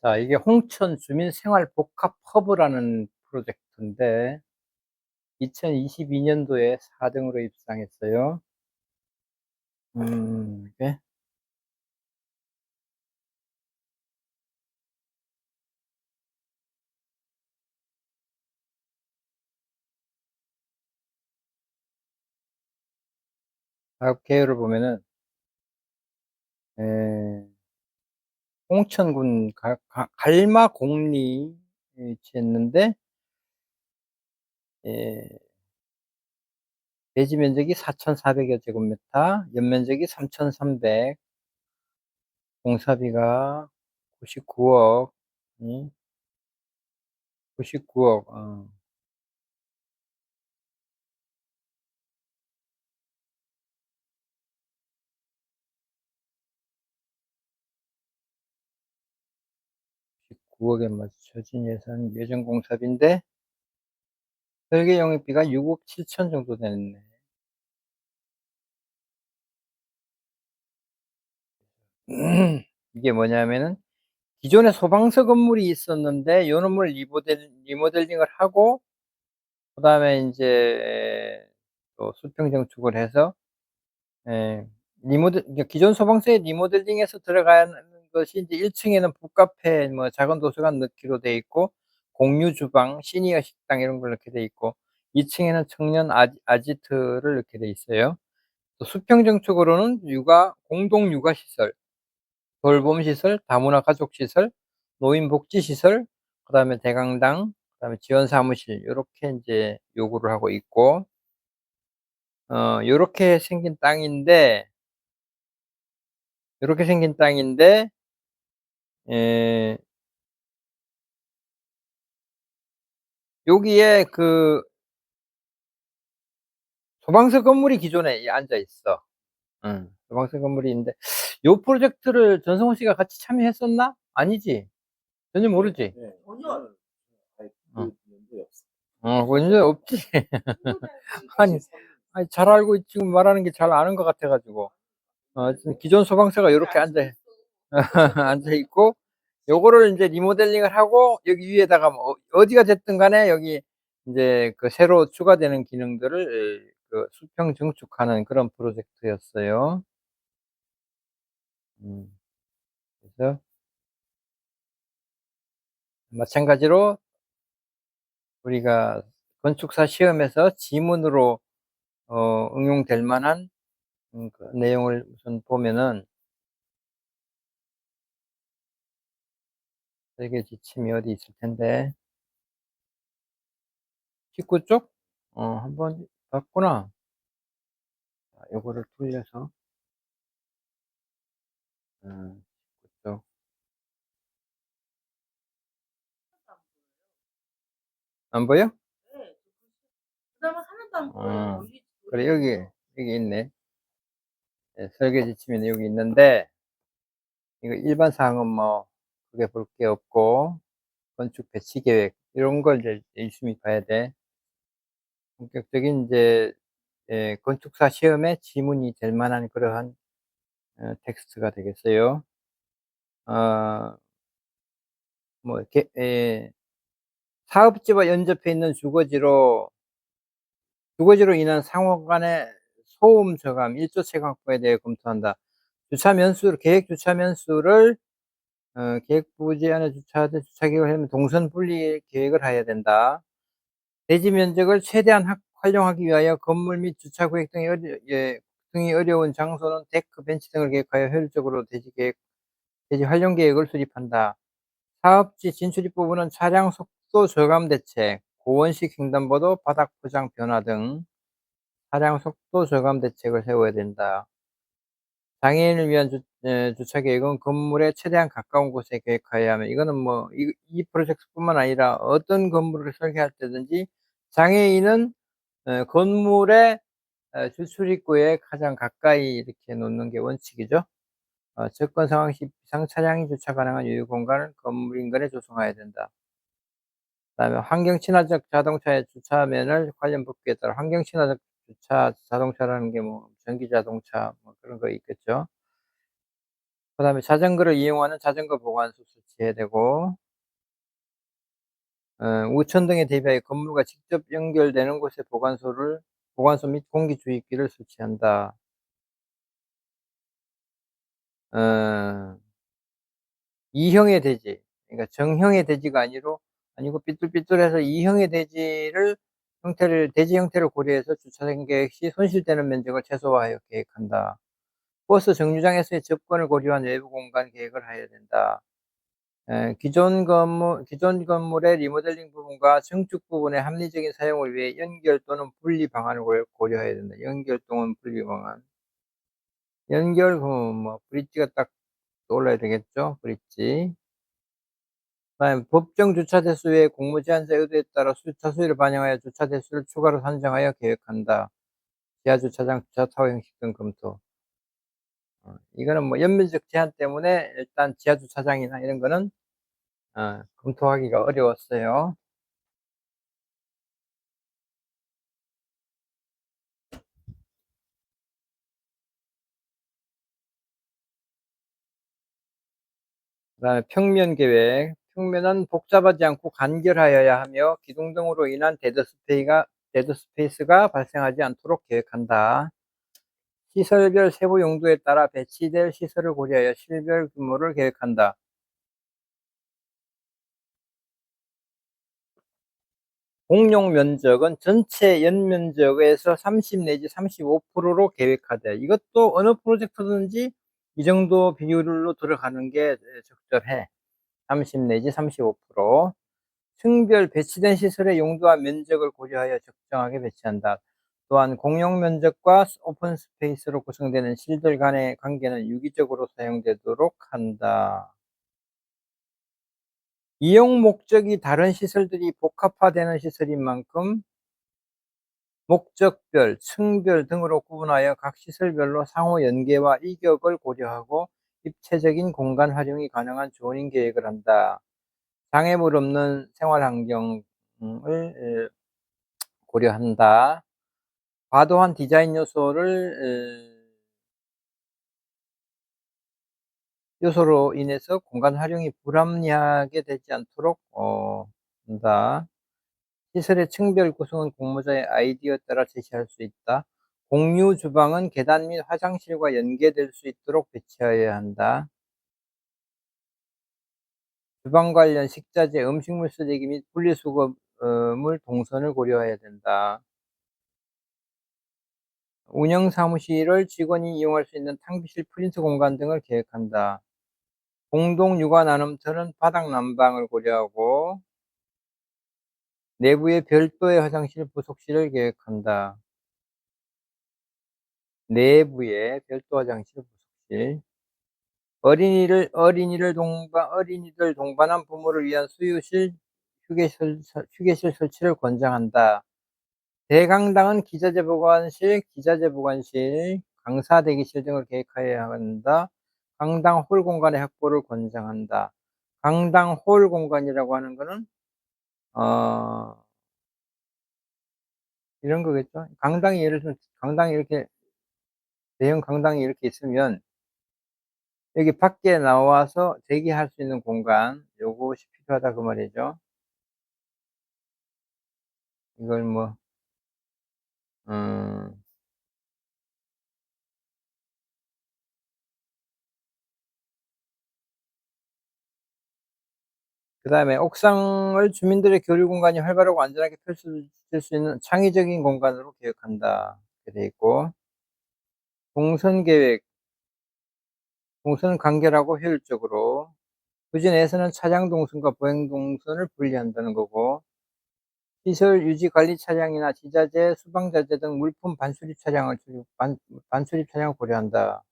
자, 이게 홍천 주민생활복합허브라는 프로젝트인데 2022년도에 4등으로 입상했어요. 이게 사업 개요를 보면은 에, 홍천군 갈마공리에 위치했는데 예, 대지 면적이 4,400여 제곱미터, 연면적이 3,300, 공사비가 99억, 99억. 9억에 맞춰진 예산 예정 공사비인데 설계 영입비가 6억 7천 정도 되네. 이게 뭐냐면은 기존에 소방서 건물이 있었는데 요 놈을 리모델링을 하고 그다음에 인제 또 수평 정축을 해서 예 그러니까 기존 소방서에 리모델링해서 들어가는 것이 인제 1 층에는 북카페 뭐 작은 도서관 넣기로 돼 있고 공유 주방, 시니어 식당 이런 걸 넣게 돼 있고 2 층에는 청년 아지트를 넣게 돼 있어요. 또 수평 정축으로는 공동 육아 시설, 돌봄 시설, 다문화 가족 시설, 노인 복지 시설, 그다음에 대강당, 그다음에 지원 사무실 요렇게 인제 요구를 하고 있고 요렇게 생긴 땅인데 요렇게 생긴 땅인데 예 여기에 그 소방서 건물이 기존에 앉아 있어. 소방서 건물이 있는데 요 프로젝트를 전성훈 씨가 같이 참여했었나? 아니지? 전혀 모르지? 네. 전혀 아예 어. 그 연도에 없어요. 원래 없지. 아니, 아니 잘 알고 지금 말하는 게 잘 아는 것 같아 가지고. 하여튼 기존 소방서가 요렇게 앉아 있고 요거를 인제 리모델링을 하고 여기 위에다가 뭐 어디가 됐든 간에 여기 인제 그 새로 추가되는 기능들을 그 수평 증축하는 그런 프로젝트였어요. 음 그래서 마찬가지로 우리가 건축사 시험에서 지문으로 응용될 만한 그 내용을 우선 보면은 설계 지침이 어디 있을 텐데 19 쪽? 한번 봤구나. 자 요거를 돌려서 19 쪽. 안 보여? 그다음에 하나도 안 보여요. 이게 그래 여기 있네. 예 설계 지침이 여기 있는데 이거 일반 사항은 뭐 크게 볼 게 없고 건축 배치 계획 이런 걸 이제 유심히 봐야 돼. 본격적인 인제 건축사 시험에 지문이 될 만한 그러한 텍스트가 되겠어요. 어 뭐 이렇게 사업지와 연접해 있는 주거지로 인한 상호 간의 소음 저감, 일조 채광 확보에 대해 검토한다. 계획 주차 면수를 계획 부지 안에 주차하되 주차 계획을 하려면 동선 분리 계획을 해야 된다. 대지 면적을 최대한 활용하기 위하여 건물 및 주차 구획 등이 어려운 장소는 데크, 벤치 등을 계획하여 효율적으로 대지 활용 계획을 수립한다. 사업지 진출입 부분은 차량 속도 저감 대책, 고원식 횡단보도 바닥 포장 변화 등 차량 속도 저감 대책을 세워야 된다. 장애인을 위한 주차 계획은 건물에 최대한 가까운 곳에 계획하여야 하며 이거는 뭐 이 프로젝트뿐만 아니라 어떤 건물을 설계할 때든지 장애인은 건물의 주출입구에 가장 가까이 이렇게 놓는 게 원칙이죠. 접근 상황 시 비상 차량이 주차 가능한 여유 공간을 건물 인근에 조성해야 된다. 그다음에 환경 친화적 자동차의 주차면을 관련 법규에 따라 환경 친화적 자동차라는 게 뭐 전기 자동차 뭐 그런 거 있겠죠. 그다음에 자전거를 이용하는 자전거 보관소 설치해야 되고, 우천 등에 대비하여 건물과 직접 연결되는 곳에 보관소 및 공기 주입기를 설치한다. 어, 이형의 대지, 그러니까 정형의 대지가 아니고 삐뚤삐뚤해서 이형의 대지 형태를 고려해서 주차장 계획 시 손실되는 면적을 최소화하여 계획한다. 버스 정류장에서의 접근을 고려한 외부 공간 계획을 해야 된다. 기존 건물의 리모델링 부분과 증축 부분의 합리적인 사용을 위해 연결 또는 분리 방안을 고려해야 된다. 연결 또는 분리 방안. 브릿지가 딱 떠올라야 되겠죠? 브릿지. 그다음에 법정 주차 대수 외에 공무 제한자 의도에 따라 주차 수요를 반영하여 주차 대수를 추가로 산정하여 계획한다. 지하 주차장 주차 타워 형식 등 검토. 이거는 뭐 연면적 제한 때문에 일단 지하 주차장이나 이런 거는 검토하기가 어려웠어요. 그다음에 평면 계획. 평면은 복잡하지 않고 간결하여야 하며 기둥 등으로 인한 데드 스페이스가 발생하지 않도록 계획한다. 시설별 세부 용도에 따라 배치될 시설을 고려하여 실별 규모를 계획한다. 공용 면적은 전체 연면적에서 30 내지 35%로 계획하되, 이것도 어느 프로젝트든지 이 정도 비율로 들어가는 게 적절해. 30 내지 35%. 층별 배치된 시설의 용도와 면적을 고려하여 적정하게 배치한다. 또한 공용 면적과 오픈 스페이스로 구성되는 실들 간의 관계는 유기적으로 사용되도록 한다. 이용 목적이 다른 시설들이 복합화되는 시설인 만큼 목적별, 층별 등으로 구분하여 각 시설별로 상호 연계와 이격을 고려하고 입체적인 공간 활용이 가능한 조닝 계획을 한다. 장애물 없는 생활 환경을 고려한다. 과도한 디자인 요소로 인해서 공간 활용이 불합리하게 되지 않도록 한다. 시설의 층별 구성은 공모자의 아이디어에 따라 제시할 수 있다. 공유 주방은 계단 및 화장실과 연계될 수 있도록 배치하여야 한다. 주방 관련 식자재, 음식물 쓰레기 및 분리수거물 동선을 고려해야 된다. 운영 사무실을 직원이 이용할 수 있는 탕비실, 프린트 공간 등을 계획한다. 공동 육아 나눔터는 바닥 난방을 고려하고 내부에 별도의 화장실, 부속실을 계획한다. 내부에 별도 화장실, 부속실. 어린이들 동반한 부모를 위한 수유실, 휴게실 설치를 권장한다. 대강당은 기자재 보관실, 강사 대기실 등을 계획하여야 한다. 강당 홀 공간의 확보를 권장한다. 강당 홀 공간이라고 하는 거는 어 이런 거겠죠. 예를 들면 강당이 이렇게 대형 강당이 이렇게 있으면 여기 밖에 나와서 대기할 수 있는 공간, 요것이 필요하다 그 말이죠. 이걸 뭐 음 그다음에 옥상을 주민들의 교류 공간이 활발하고 안전하게 펼쳐질 수 있는 창의적인 공간으로 계획한다. 이렇게 돼 있고, 동선 계획. 동선은 간결하고 효율적으로. 부지 내에서는 차량 동선과 보행 동선을 분리한다는 거고, 시설 유지 관리 차량이나 지자재, 수방자재 등 물품 반출입 차량을 고려한다.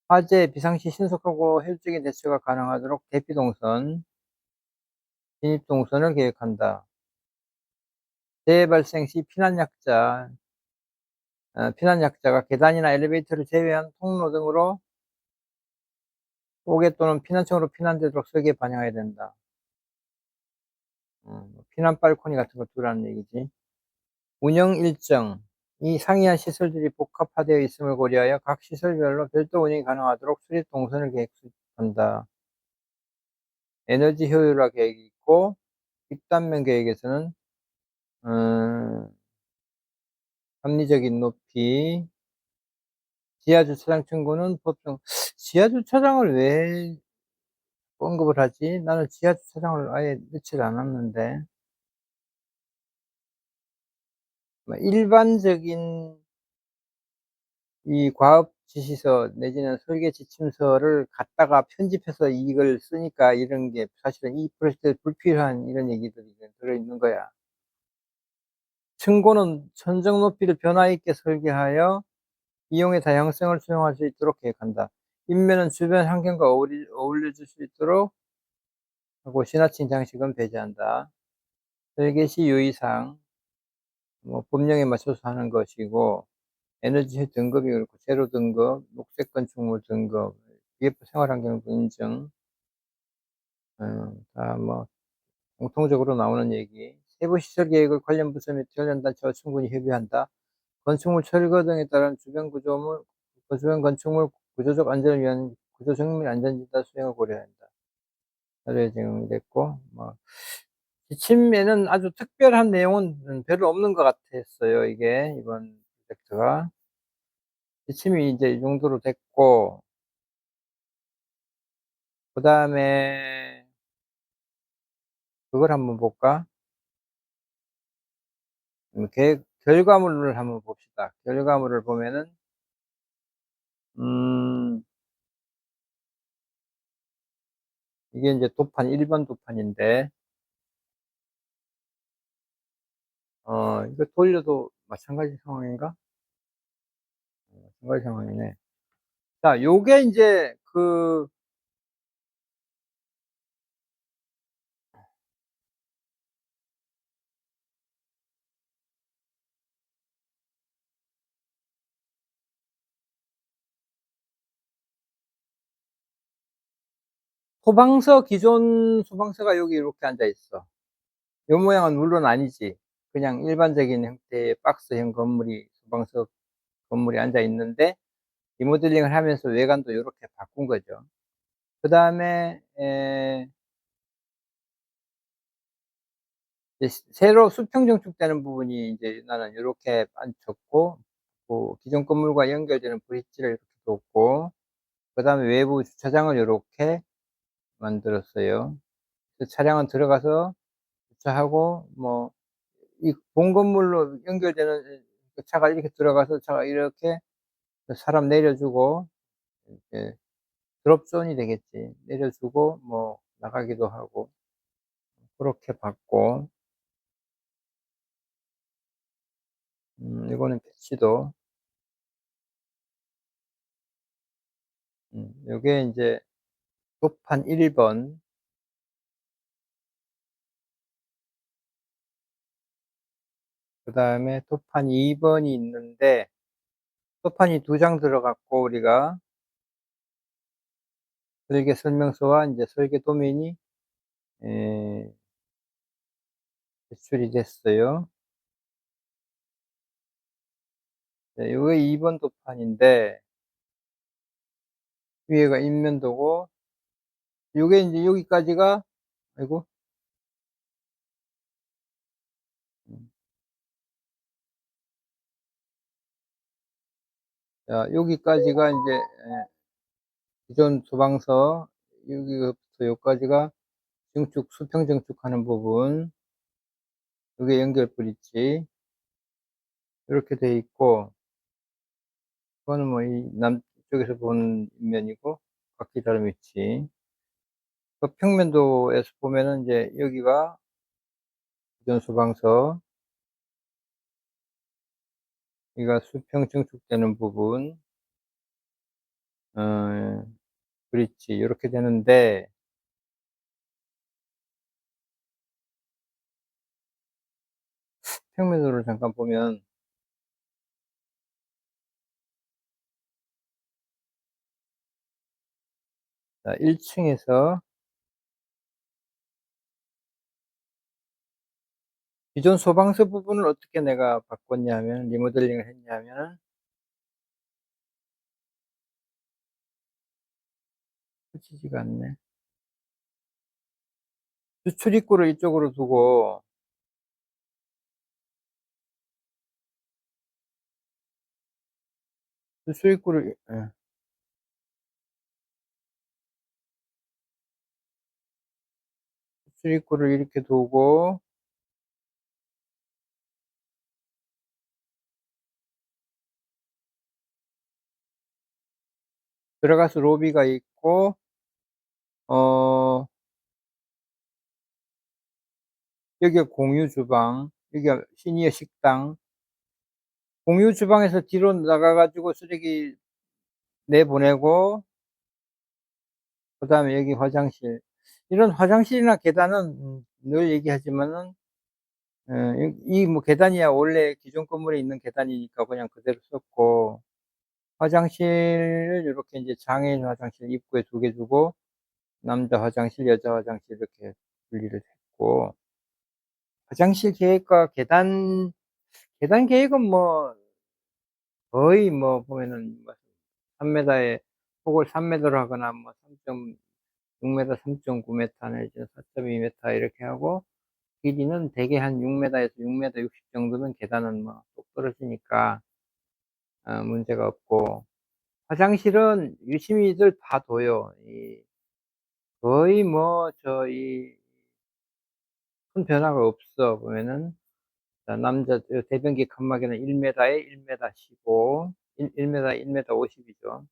화재, 비상시 신속하고 효율적인 대처가 가능하도록 대피 동선, 진입 동선을 계획한다. 재해 발생 시 피난 약자가 계단이나 엘리베이터를 제외한 통로 등으로 옥외 또는 피난처로 피난되도록 설계에 반영해야 된다. 피난 발코니 같은 거 두라는 얘기지. 운영 일정. 이 상이한 시설들이 복합화되어 있음을 고려하여 각 시설별로 별도 운영이 가능하도록 수립 동선을 계획한다. 에너지 효율화 계획이 있고 입단면 계획에서는 음 합리적인 높이, 지하 주차장 층고는 보통 지하 주차장을 왜 언급을 하지? 나는 지하 주차장을 아예 넣질 않았는데. 뭐 일반적인 이 과업 지시서 내지는 설계 지침서를 갖다가 편집해서 이걸 쓰니까 이런 게 사실은 이 프로젝트에 불필요한 이런 얘기들이 들어있는 거야. 층고는 천정 높이를 변화 있게 설계하여 이용의 다양성을 수용할 수 있도록 계획한다. 인면은 주변 환경과 어울려 줄 수 있도록 하고 지나친 장식은 배제한다. 설계 시 유의사항, 뭐 법령에 맞춰서 하는 것이고 에너지 등급이 그렇고 제로 등급, 녹색 건축물 등급, EF 생활환경부 인증, 다 뭐 공통적으로 나오는 얘기. 세부 시설 계획을 관련 부서 및 관련 단체와 충분히 협의한다. 건축물 철거 등에 따른 주변 건축물 구조적 안전을 위한 구조적 및 안전진단 수행을 고려한다. 자료에 제공됐고, 뭐 지침에는 아주 특별한 내용은 별로 없는 것 같았어요. 이게 이번 프로젝트가 지침이 이제 이 정도로 됐고, 그 다음에 그걸 한번 볼까? 계획 결과물을 한번 봅시다. 결과물을 보면은 음 이게 인제 도판 1번 도판인데 이거 돌려도 마찬가지 상황인가? 마찬가지 상황이네. 자, 요게 인제 그 기존 소방서가 여기 이렇게 앉아 있어. 요 모양은 물론 아니지. 그냥 일반적인 형태의 박스형 소방서 건물이 앉아 있는데 리모델링을 하면서 외관도 요렇게 바꾼 거죠. 그다음에 이제 새로 수평 정축되는 부분이 인제 나는 요렇게 앉혔고, 그 기존 건물과 연결되는 브릿지를 이렇게 뒀고, 그다음에 외부 주차장을 요렇게 만들었어요. 그 차량은 들어가서 주차하고 뭐 이 본 건물로 연결되는 그 차가 이렇게 들어가서 차가 이렇게 그 사람 내려주고 이렇게 드롭 존이 되겠지. 내려주고 뭐 나가기도 하고 고렇게 봤고, 요거는 배치도 요게 인제 도판 1 번, 그다음에 도판 2 번이 있는데 도판이 2장 들어갔고 우리가 설계 설명서와 인제 설계 도면이 에 제출이 됐어요. 네, 요게 2번 도판인데 위에가 인면도고 요게 인제 여기까지가, 아이고, 음 자, 여기까지가 인제 기존 소방서, 여기서부터 요까지가 수평 증축하는 부분, 요게 연결 브릿지 요렇게 돼 있고, 그거는 뭐 이 남쪽에서 본 면이고 각기 다른 위치. 그 평면도에서 보면은 인제 여기가 기존 소방서, 여기가 수평 증축되는 부분, 어 브릿지 요렇게 되는데, 평면도를 잠깐 보면 자, 1 층에서 기존 소방서 부분을 어떻게 내가 바꿨냐면 리모델링을 했냐면은 펼치지가 않네. 주출 입구를 이쪽으로 두고 주출 입구를 주출 입구를 이렇게 두고 들어가서 로비가 있고 어 여기가 공유 주방, 여기가 시니어 식당. 공유 주방에서 뒤로 나가 가지고 쓰레기 내보내고 그다음에 여기 화장실. 이런 화장실이나 계단은 늘 얘기하지만은 이 뭐 계단이야 원래 기존 건물에 있는 계단이니까 그냥 그대로 썼고 화장실을 요렇게 인제 장애인 화장실 입구에 2개 두고 남자 화장실, 여자 화장실 이렇게 분리를 했고 화장실 계획과 계단 계획은 뭐 거의 뭐 보면은 뭐 3 미터에 폭을 3 미터로 하거나 뭐 3.6 미터, 3.9 미터 내지는 4.2 미터 이렇게 하고 길이는 대개 한 6 미터에서 6 미터 60 정도면 계단은 뭐 뚝 떨어지니까 문제가 없고 화장실은 유심히들 다 둬요. 거의 뭐 큰 변화가 없어 보면은. 자 남자 대변기 칸막이는 1 미터에 1 미터 15 1 미터에 1 미터 50 이죠.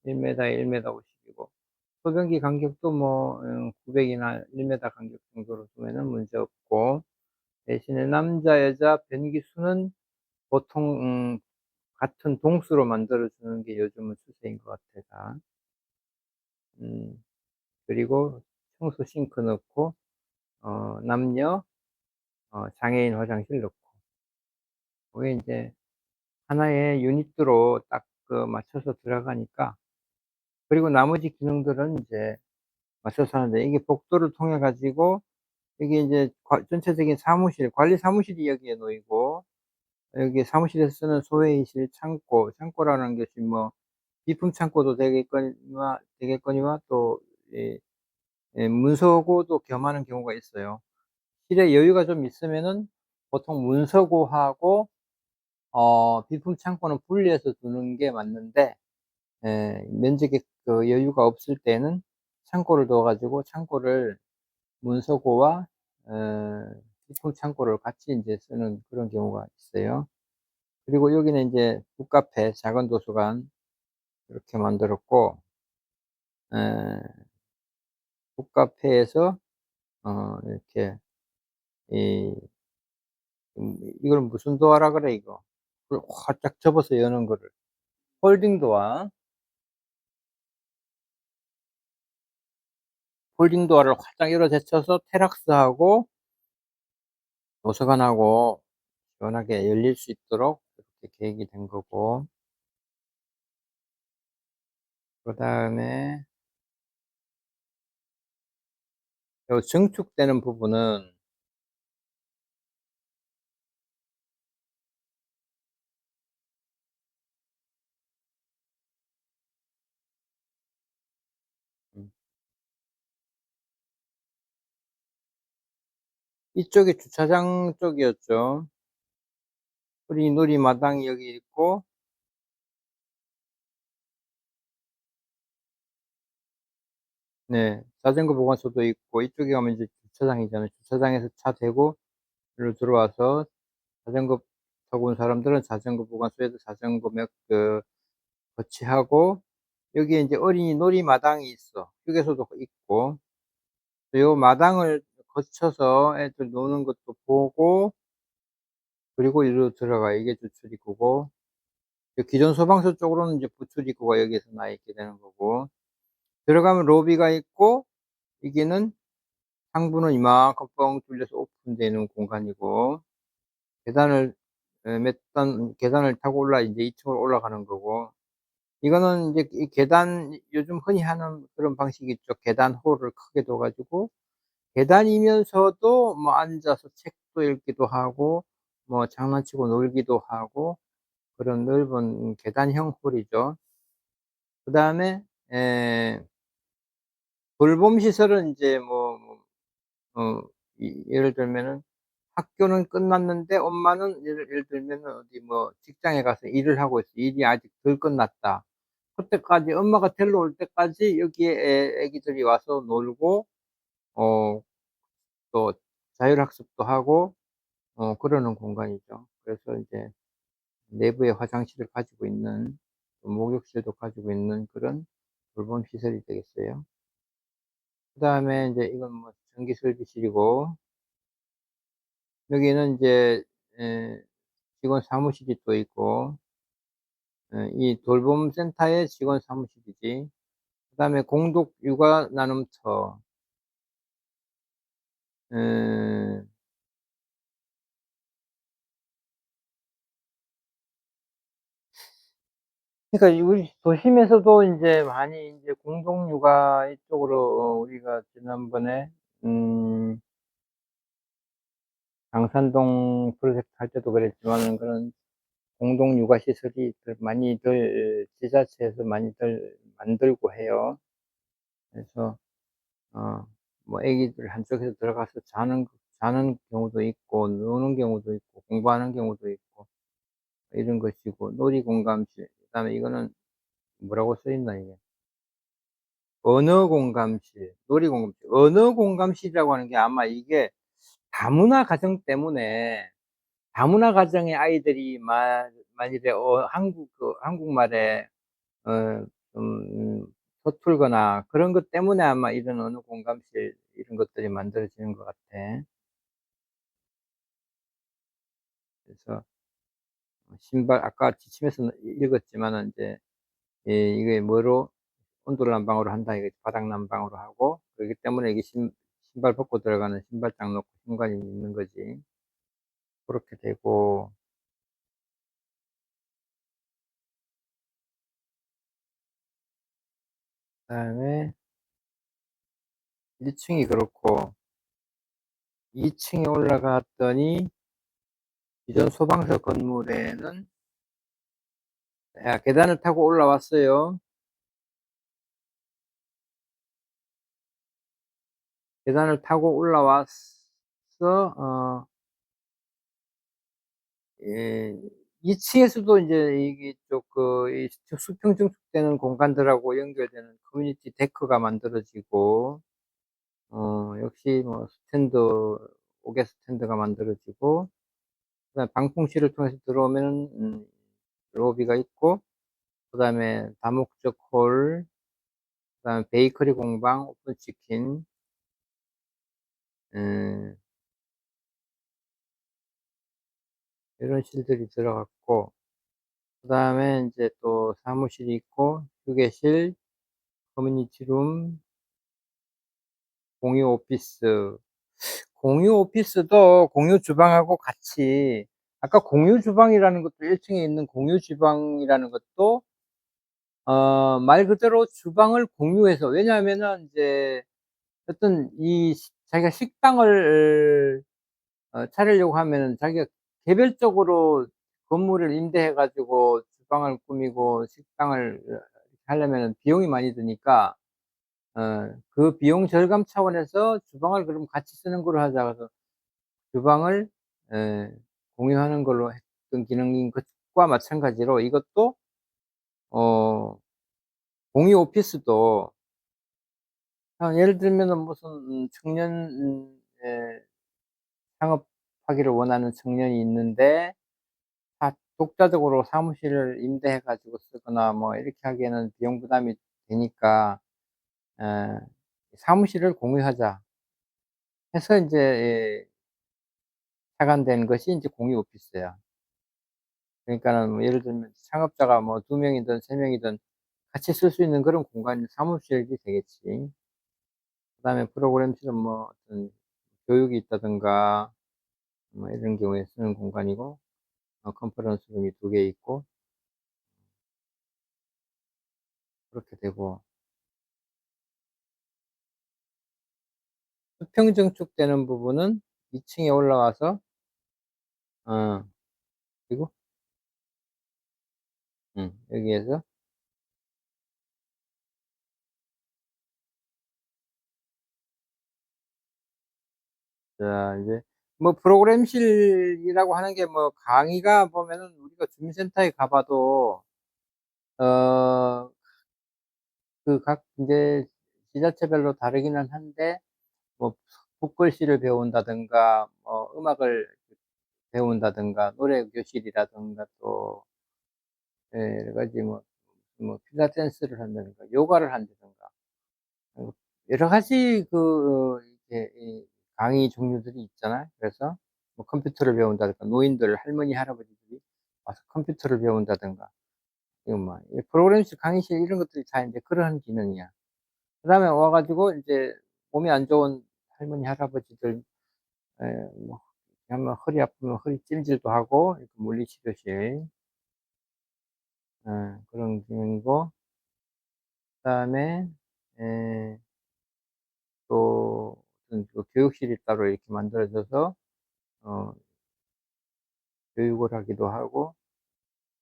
1 미터에 1 미터 50 이고 소변기 간격도 뭐 900 이나 1 미터 간격 정도로 두면은 문제 없고 대신에 남자 여자 변기 수는 보통 같은 동수로 만들어 주는 게 요즘은 추세인 것 같아 다. 음 그리고 청소 싱크 넣고 남녀 장애인 화장실 넣고 그게 인제 하나의 유닛으로 딱 그 맞춰서 들어가니까 그리고 나머지 기능들은 인제 맞춰서 하는데 이게 복도를 통해 가지고 이게 인제 전체적인 사무실 관리 사무실이 여기에 놓이고 여기 사무실에서 쓰는 소회의실 창고라는 것이 뭐 비품 창고도 되겠거니와 또 이 문서고도 겸하는 경우가 있어요. 실에 여유가 좀 있으면은 보통 문서고하고 비품 창고는 분리해서 두는 게 맞는데 면적이 그 여유가 없을 때는 창고를 둬 가지고 창고를 문서고와 비품 창고를 같이 인제 쓰는 그런 경우가 있어요. 그리고 여기는 인제 북카페 작은 도서관 이렇게 만들었고 에 북카페에서 이렇게 이 이걸 무슨 도어라 그래 이거. 그걸 활짝 접어서 여는 거를. 폴딩 도어. 폴딩 도어를 활짝 열어 제쳐서 테라스하고 도서관하고 시원하게 열릴 수 있도록 그렇게 계획이 된 거고 그다음에 요 증축되는 부분은 음 이쪽이 주차장 쪽이었죠. 놀이마당이 여기 있고 네 자전거 보관소도 있고 이쪽에 가면 이제 주차장이잖아요. 주차장에서 차 대고 일로 들어와서 자전거 타고 온 사람들은 자전거 보관소에서 자전거 거치하고 여기에 인제 어린이 놀이마당이 있어. 휴게소도 있고 요 마당을 거쳐서 애들 노는 것도 보고 그리고 이리로 들어가요. 이게 주출 입구고 그 기존 소방서 쪽으로는 이제 부출 입구가 여기에서 나 있게 되는 거고 들어가면 로비가 있고 여기는 상부는 이만큼 뻥 뚫려서 오픈되는 공간이고 계단을 몇 단 계단을 타고 인제 2 층으로 올라가는 거고 이거는 인제 이 계단 요즘 흔히 하는 그런 방식이 있죠. 계단 홀을 크게 둬 가지고 계단이면서도 뭐 앉아서 책 책도 읽기도 하고 뭐 장난치고 놀기도 하고 그런 넓은 계단형 홀이죠. 그다음에 돌봄 시설은 인제 어 예를 들면은 학교는 끝났는데 엄마는 예를 들면은 어디 뭐 직장에 가서 일을 하고 있어. 일이 아직 덜 끝났다. 그때까지 엄마가 데려올 때까지 여기에 애기들이 와서 놀고 어 또 자율학습도 하고 그러는 공간이죠. 그래서 이제 내부에 화장실을 가지고 있는 또 목욕실도 가지고 있는 그런 돌봄 시설이 되겠어요. 그다음에 인제 이건 뭐 전기 설비실이고 여기는 인제 에 직원 사무실이 또 있고 이 돌봄 센터의 직원 사무실이지. 그다음에 공동 육아 나눔터 에 그러니까 이 우리 도심에서도 인제 많이 인제 공동 육아 이쪽으로 우리가 지난번에 음 당산동 프로젝트 할 때도 그랬지만은 그런 공동 육아 시설이 많이들 지자체에서 많이들 만들고 해요. 그래서 어 뭐 애기들 한쪽에서 들어가서 자는 경우도 있고 노는 경우도 있고 공부하는 경우도 있고 이런 것이고 놀이 공감실 그다음에 이거는 뭐라고 써 있나 이게. 언어 공감실, 놀이 공감실. 언어 공감실이라고 하는 게 아마 이게 다문화 가정 때문에 다문화 가정의 아이들이 만일에 한국말에 좀 서툴거나 그런 것 때문에 아마 이런 언어 공감실 이런 것들이 만들어지는 것 같아. 그래서 신발 아까 지침에서 읽었지만은 인제 이게 뭐로 온돌 난방으로 한다 이게 바닥 난방으로 하고 그러기 때문에 이게 신발 벗고 들어가는 신발장 놓고 현관이 있는 거지. 고렇게 되고 그다음에 1 층이 그렇고 2 층에 올라갔더니 기존 소방서 건물에는 계단을 타고 올라왔어요. 계단을 타고 올라와서 어 예 2 층에서도 인제 이게 이 수평 증축되는 공간들하고 연결되는 커뮤니티 데크가 만들어지고 역시 뭐 옥외 스탠드가 만들어지고 그다음에 방풍실을 통해서 들어오면은 로비가 있고 그다음에 다목적 홀 그다음에 베이커리 공방, 오픈치킨 예 이런 실들이 들어갔고 그다음에 인제 또 사무실이 있고 휴게실, 커뮤니티 룸, 공유 오피스. 공유 오피스도 공유 주방하고 같이 아까 공유 주방이라는 것도 1 층에 있는 공유 주방이라는 것도 말 그대로 주방을 공유해서 왜냐하면은 인제 어떤 자기가 식당을 차리려고 하면은 자기가 개별적으로 건물을 임대해 가지고 주방을 꾸미고 식당을 하려면은 비용이 많이 드니까 그 비용 절감 차원에서 주방을 그럼 같이 쓰는 걸로 하자 그래서 주방을 예 공유하는 걸로 했던 기능인 것과 마찬가지로 이것도 어 공유 오피스도 예를 들면은 무슨 청년 예 창업하기를 원하는 청년이 있는데 독자적으로 사무실을 임대해 가지고 쓰거나 뭐 이렇게 하기에는 비용 부담이 되니까 에 "사무실을 공유하자." 해서 인제 착안된 것이 인제 공유 오피스야. 그러니까는 뭐 예를 들면 창업자가 뭐 2 명이든 3 명이든 같이 쓸 수 있는 그런 공간이 사무실이 되겠지. 그다음에 프로그램실은 뭐 어떤 교육이 있다든가 뭐 이런 경우에 쓰는 공간이고 컨퍼런스 룸이 2개 있고 그렇게 되고 수평 증축되는 부분은 2층에 올라가서 어 그리고 여기에서 자 이제 뭐 프로그램실이라고 하는 게 뭐 강의가 보면은 우리가 주민센터에 가 봐도 어 그 각 인제 지자체별로 다르기는 한데 뭐 붓글씨를 배운다든가 뭐 음악을 배운다든가 노래 교실이라든가 또 여러 가지 뭐 필라테스를 한다든가 요가를 한다든가 여러 가지 이렇게 이 강의 종류들이 있잖아요. 그래서 뭐 컴퓨터를 배운다든가 노인들 할머니 할아버지들이 와서 컴퓨터를 배운다든가 이거 뭐 이 프로그램식 강의실 이런 것들이 다 인제 그런 기능이야. 그다음에 와 가지고 인제 몸이 안 좋은 할머니 할아버지들 뭐 그냥 허리 아프면 허리 찜질도 하고 이렇게 물리치료실 그런 기능이고 그다음에 예 또 무슨 그 교육실이 따로 이렇게 만들어져서 어 교육을 하기도 하고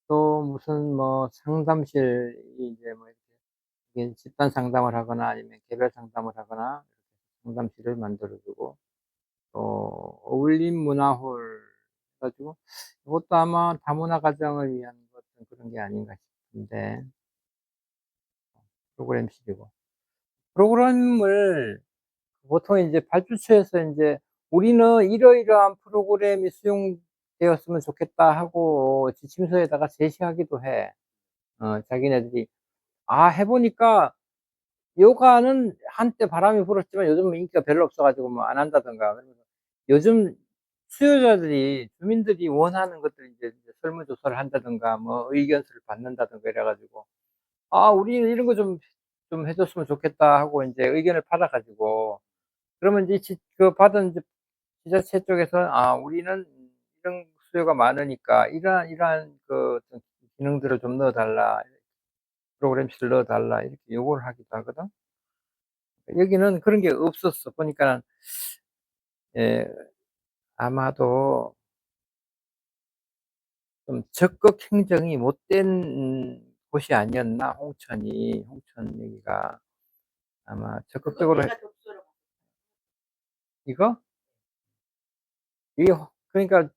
또 무슨 뭐 상담실이 이제 뭐 이렇게 집단 상담을 하거나 아니면 개별 상담을 하거나 이렇게 상담실을 만들어 주고 또 어울림 문화홀 해 가지고 이것도 아마 다문화 가정을 위한 어떤 그런 게 아닌가 싶은데 프로그램실이고. 프로그램을 보통 인제 발주처에서 인제 "우리는 이러이러한 프로그램이 수용되었으면 좋겠다." 하고 지침서에다가 제시하기도 해. 자기네들이 "아 해 보니까 요가는 한때 바람이 불었지만 요즘은 인기가 별로 없어 가지고 뭐 안 한다든가." 그러면서 요즘 수요자들이 주민들이 원하는 것들 이제 설문조사를 한다든가 뭐 의견서를 받는다든가 이래 가지고 "아 우리는 이런 거 좀 해 줬으면 좋겠다." 하고 인제 의견을 받아 가지고 그러면 이제 그 받은 이제 지자체 쪽에서 "아 우리는 이런 수요가 많으니까 이러한 그 어떤 기능들을 좀 넣어 달라. 프로그램실을 넣어 달라." 이렇게 요구를 하기도 하거든. 여기는 그런 게 없었어. 보니까는 예 아마도 좀 적극 행정이 못된 곳이 아니었나 홍천이. 홍천 여기가 아마 적극적으로 내가 독서를 이거? 이게 그러니까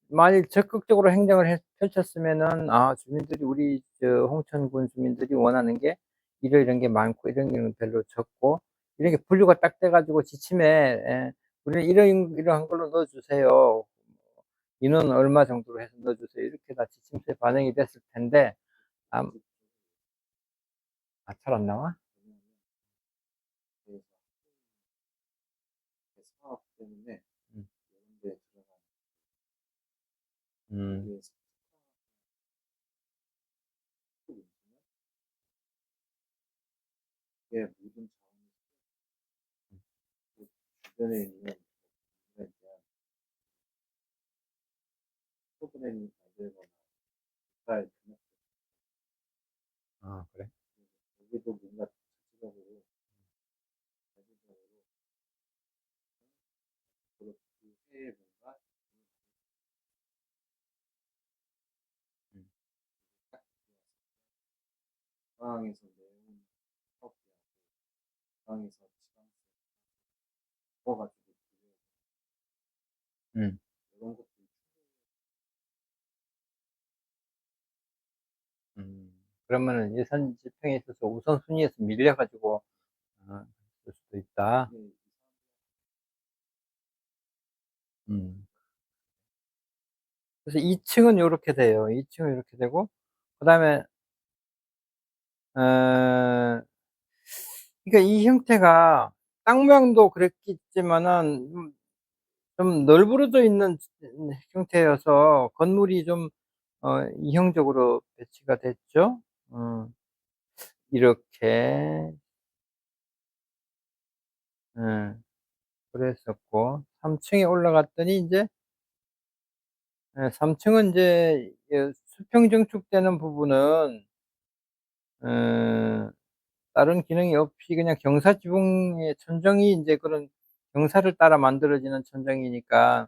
만일 적극적으로 행정을 펼쳤으면은 아 주민들이 우리 저 홍천군 주민들이 원하는 게 이런 게 많고 이런 게 별로 적고 이런 게 분류가 딱 돼 가지고 지침에 "우리는 이러한 걸로 넣어 주세요. 인원 얼마 정도로 해서 넣어 주세요." 이렇게 다 지침서에 반영이 됐을 텐데 암 잘 안 나와? 그래서 그 사업 때문에 음. 이런 데 들어가는 음. 위해서 이게 모든 그 주변에 있는 부분에 대한 프로그램이 만들거나 국가의 아 그래? 여기도 뭔가 자체적으로 자체적으로 그렇게 해에 뭔가 음. 딱 지방에서 내온 사업비하고 지방에서 지방세 먹어가지고 음. 이런 것들이 그러면은 예산 집행에 있어서 우선순위에서 밀려 가지고 그럴 수도 있다. 충분히 음. 그래서 2 층은 요렇게 돼요. 2 층은 요렇게 되고 그다음에 어 그러니까 이 형태가 땅 모양도 그랬겠지만은 좀 널브러져 있는 형태여서 건물이 좀 이형적으로 배치가 됐죠. 어 이렇게 예 그랬었고 3 층에 올라갔더니 인제 3 층은 인제 수평 증축되는 부분은 어 다른 기능이 없이 그냥 경사 지붕의 천정이 인제 그런 경사를 따라 만들어지는 천정이니까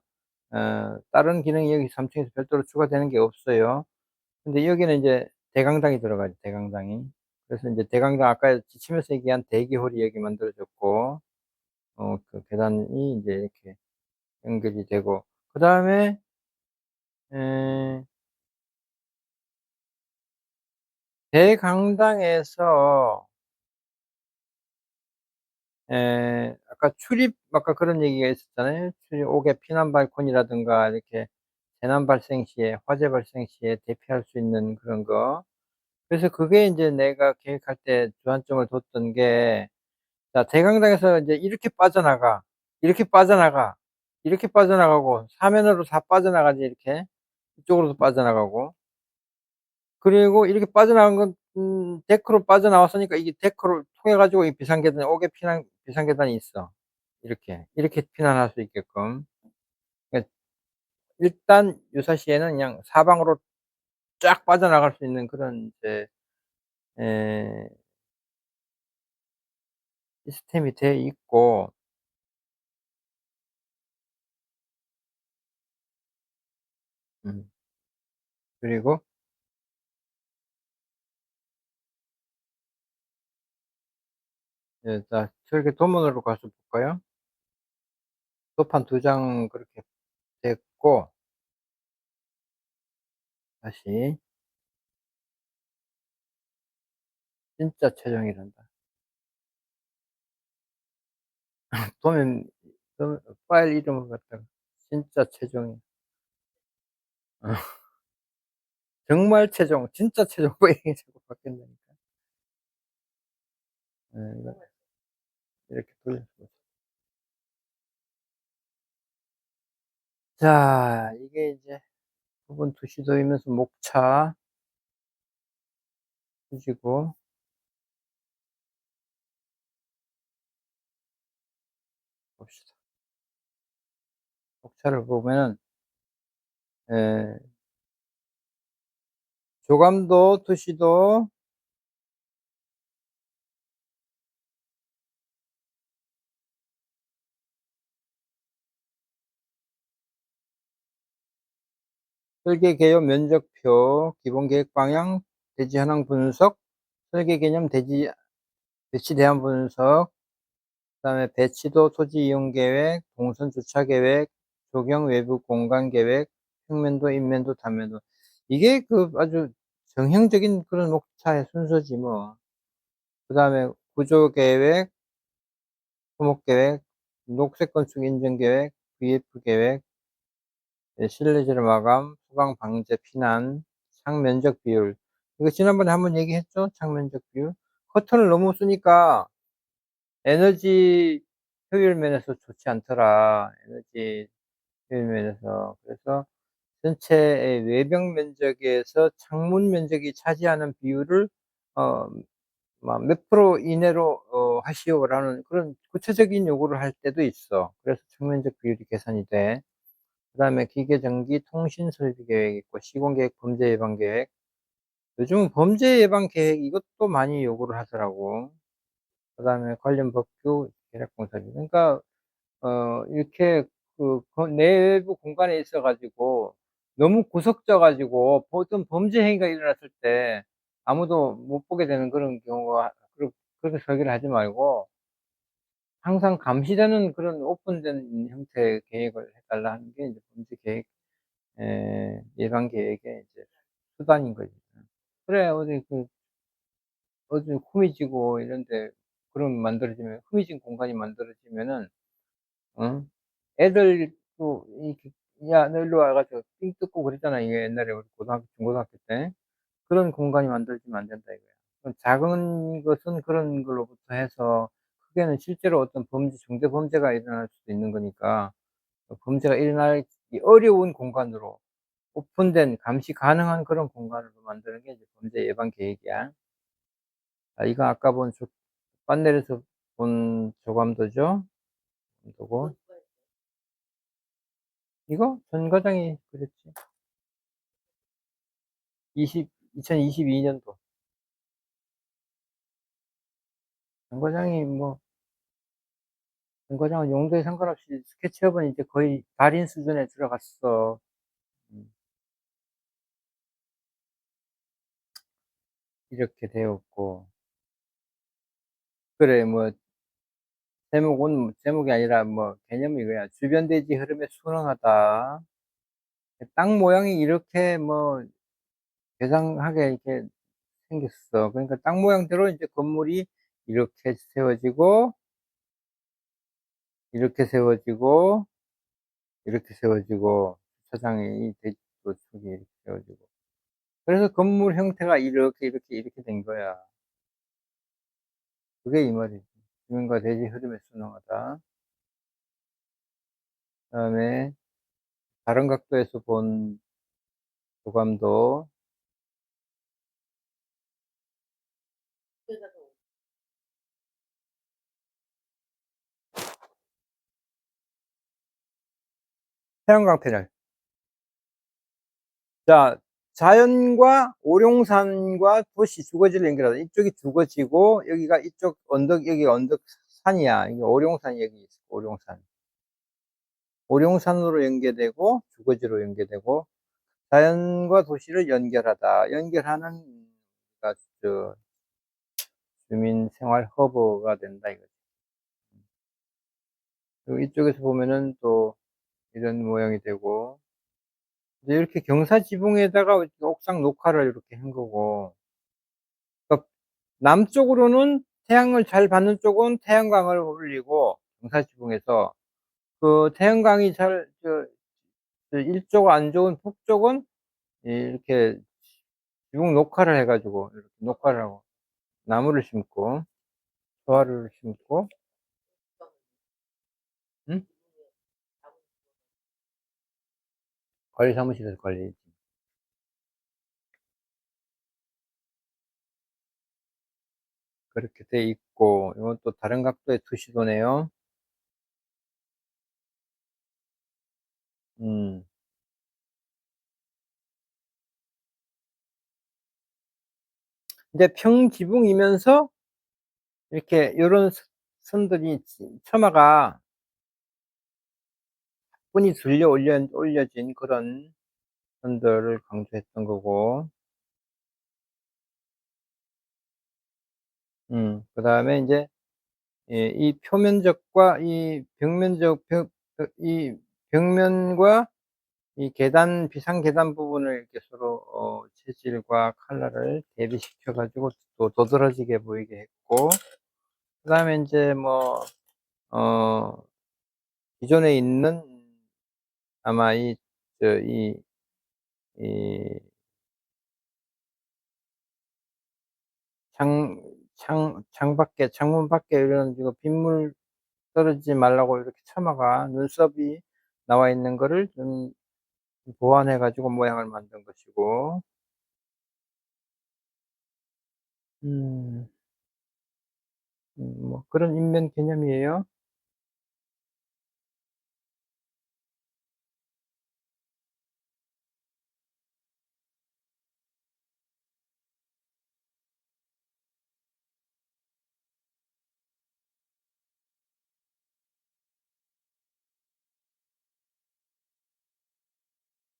다른 기능이 여기 3 층에서 별도로 추가되는 게 없어요. 근데 여기는 인제 대강당이 들어가죠, 대강당이. 그래서 인제 대강당 아까 지치면서 얘기한 대기홀이 여기 만들어졌고 그 계단이 인제 이렇게 연결이 되고 그다음에 에 대강당에서 아까 출입 아까 그런 얘기가 있었잖아요. 출입 옥외 피난 발코니라든가 이렇게 재난 발생 시에 화재 발생 시에 대피할 수 있는 그런 거. 그래서 그게 인제 내가 계획할 때 주안점을 뒀던 게 자 대강당에서 인제 이렇게 빠져나가, 이렇게 빠져나가, 이렇게 빠져나가고 사면으로 다 빠져나가지 이렇게. 이쪽으로도 빠져나가고. 그리고 이렇게 빠져나간 건 데크로 빠져나왔으니까 이게 데크를 통해 가지고 이 비상계단 옥외 피난 비상계단이 있어. 이렇게. 이렇게 피난할 수 있게끔. 그러니까 일단 유사시에는 그냥 사방으로 쫙 빠져나갈 수 있는 그런 이제 에 시스템이 돼 있고 음 그리고 자 설계 도면으로 가서 볼까요? 도판 2장 그렇게 됐고 다시 진짜 최종이란다. 도면 파일 이름을 갖다가 진짜 최종이 어 정말 최종, 진짜 최종 뭐 이게 자꾸 바뀐다니까. 이거 이렇게 돌려서 보자. 자 이게 이제 부분 투시도이면서 목차 휴지고 봅시다. 목차를 보면은 예 조감도, 투시도 설계 개요 면적표, 기본 계획 방향, 대지 현황 분석, 설계 개념 배치 대안 분석, 그다음에 배치도 토지 이용 계획, 동선 주차 계획, 조경 외부 공간 계획, 평면도, 인면도, 단면도. 이게 그 아주 정형적인 그런 목차의 순서지 뭐. 그다음에 구조 계획, 토목 계획, 녹색 건축 인증 계획, VF 계획, 실내 재료 마감, 소방 방제 피난, 창 면적 비율. 이거 지난번에 한번 얘기했죠? 창 면적 비율. 커튼을 너무 쓰니까 에너지 효율 면에서 좋지 않더라. 에너지 효율 면에서. 그래서 전체의 외벽 면적에서 창문 면적이 차지하는 비율을 어 몇 프로 이내로 하시오라는 그런 구체적인 요구를 할 때도 있어. 그래서 측면적 비율이 계산이 돼. 그다음에 기계 전기 통신 설비 계획 있고 시공 계획, 범죄 예방 계획. 요즘은 범죄 예방 계획 이것도 많이 요구를 하더라고. 그다음에 관련 법규, 계략 공사비. 그러니까 이렇게 내부 공간에 있어 가지고 너무 구석져 가지고 어떤 범죄 행위가 일어났을 때 아무도 못 보게 되는 그런 경우가 그렇게 설계를 하지 말고 항상 감시되는 그런 오픈된 형태의 계획을 해 달라 하는 게 이제 범죄 계획 예방 계획의 이제 수단인 거지. 그래 어디 후미지고 이런 데 그런 만들어지면 후미진 공간이 만들어지면은 어 애들도 이렇게 "야 너 일로 와." 가지고 삥 뜯고 그랬잖아 이게 옛날에 우리 중고등학교 때. 그런 공간이 만들어지면 안 된다 이거야. 작은 것은 그런 걸로부터 해서 크게는 실제로 어떤 중대 범죄가 일어날 수도 있는 거니까 범죄가 일어나기 어려운 공간으로 오픈된 감시 가능한 그런 공간으로 만드는 게 이제 범죄 예방 계획이야. 이거 아까 본 판넬에서 본 조감도죠. 조감도고 이거 전 과장이 그랬지. 2022 년도. 전 과장이 뭐 정거장은 용도에 상관없이 스케치업은 이제 거의 달인 수준에 들어갔어. 이렇게 되었고. 그래, 뭐, 제목이 아니라 뭐, 개념이 이거야. 주변 대지 흐름에 순응하다. 땅 모양이 이렇게 뭐, 괴상하게 이렇게 생겼어. 그러니까 땅 모양대로 이제 건물이 이렇게 세워지고, 이렇게 세워지고, 이렇게 세워지고, 주차장이 이 대지도 쪽에 이렇게 세워지고. 그래서 건물 형태가 이렇게 된 거야. 그게 이 말이지. 주변과 대지 흐름에 순응하다. 그 다음에, 다른 각도에서 본 조감도, 그래서 태양광 패널. 자, 자연과 오룡산과 도시 주거지를 연결하다. 이쪽이 주거지고, 여기가 이쪽 언덕, 여기 언덕 산이야. 이게 오룡산이 여기 있어. 오룡산. 오룡산으로 연계되고, 주거지로 연계되고, 자연과 도시를 연결하다. 연결하는, 저, 주민 생활 허브가 된다, 이거지. 그리고 이쪽에서 보면은 또 이런 모양이 되고, 이제 이렇게 경사지붕에다가 옥상 녹화를 이렇게 한 거고, 그러니까 남쪽으로는 태양을 잘 받는 쪽은 태양광을 올리고, 경사지붕에서, 그 태양광이 저 일조가 안 좋은 북쪽은 이렇게 지붕 녹화를 해가지고, 이렇게 녹화를 하고, 나무를 심고, 조화를 심고, 응? 관리 사무실에서 관리. 그렇게 돼 있고, 이건 또 다른 각도의 투시도네요. 음. 이제 평지붕이면서 이렇게 요런 선들이 처마가 분이 들려 올려진 그런 선들을 강조했던 거고, 그다음에 이제 이 표면적과 이 벽면적 이 벽면과 이 계단 비상 계단 부분을 이렇게 서로 재질과 컬러를 대비시켜 가지고 또 도드라지게 보이게 했고, 그다음에 이제 뭐 어 기존에 있는 아마 이 저 이 창문 밖에 이런 거 빗물 떨어지지 말라고 이렇게 처마가 눈썹이 나와 있는 거를 좀 보완해 가지고 모양을 만든 것이고, 음 뭐 그런 인면 개념이에요.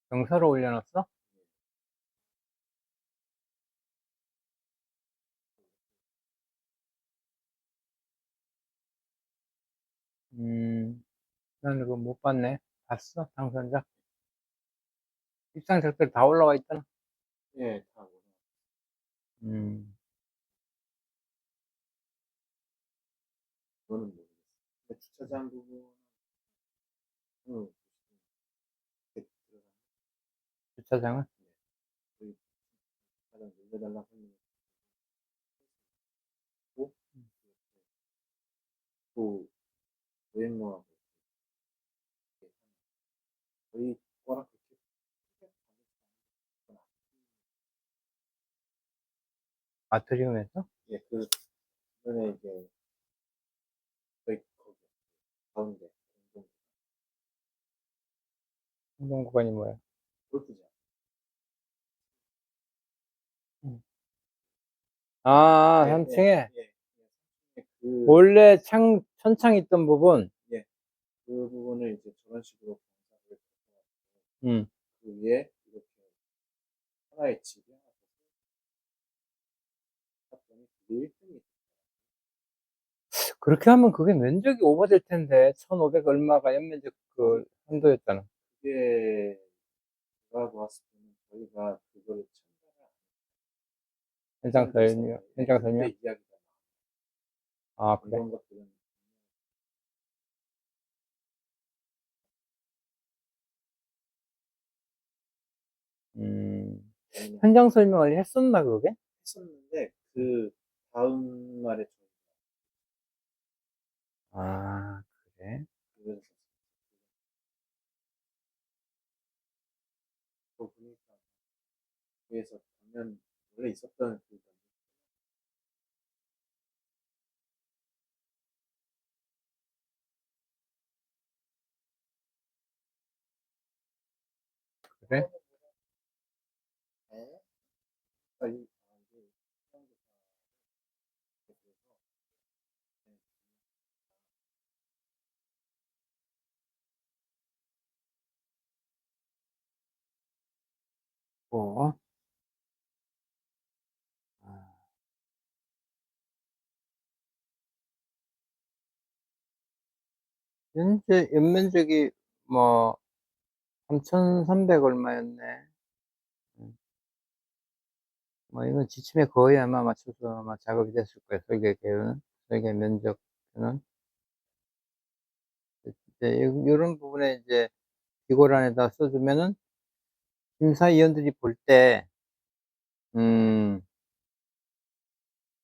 경사로 올려 놨어? 난 그거 못 봤네. 봤어? 당선자? 입상작들 다 올라와 있잖아. 예, 다 올라왔어요. 음. 그거는 모르겠어요. 근데 주차장 부분은 이렇게 들어가는 주차장은? 저희 주차장 늘려달라고 하는 거 또 여행로하고 이렇게 저희 거랑 그렇게 크게 다르지 않은 아트리움에서? 예, 그 전에 이제 저희 거기 가운데 공동 운동구간이 뭐야? 골프장. 음. 아, 예, 3 예, 층에? 예, 예. 그 원래 천창 있던 부분? 그 부분을 이제 저런 식으로 경사를 음. 그 위에 이렇게 하나의 집이 하나 더 샀더니 그게 1등이 그렇게 하면 그게 면적이 오버될 텐데, 1,500 얼마가 연면적 그 한도였잖아. 그게 제가 봤을 때는 저희가 그거를 참가를 현장 설명, 현장 그때 설명? 이야기가 아, 그래? 이런 것들은 저희는 현장 설명을 했었나, 그게? 했었는데 그 다음 말에 아, 그래? 그래서 그거 보니까 위에서 당연 원래 있었던 그 그래? 빨리 이게 어? 아, 현재 연면적이 뭐, 3,300 얼마였네. 음. 뭐, 이건 지침에 거의 아마 맞춰서 아마 작업이 됐을 거예요. 설계 면적은. 이제 요런 부분에 이제 기고란에다 써주면은 심사위원들이 볼 때, 음,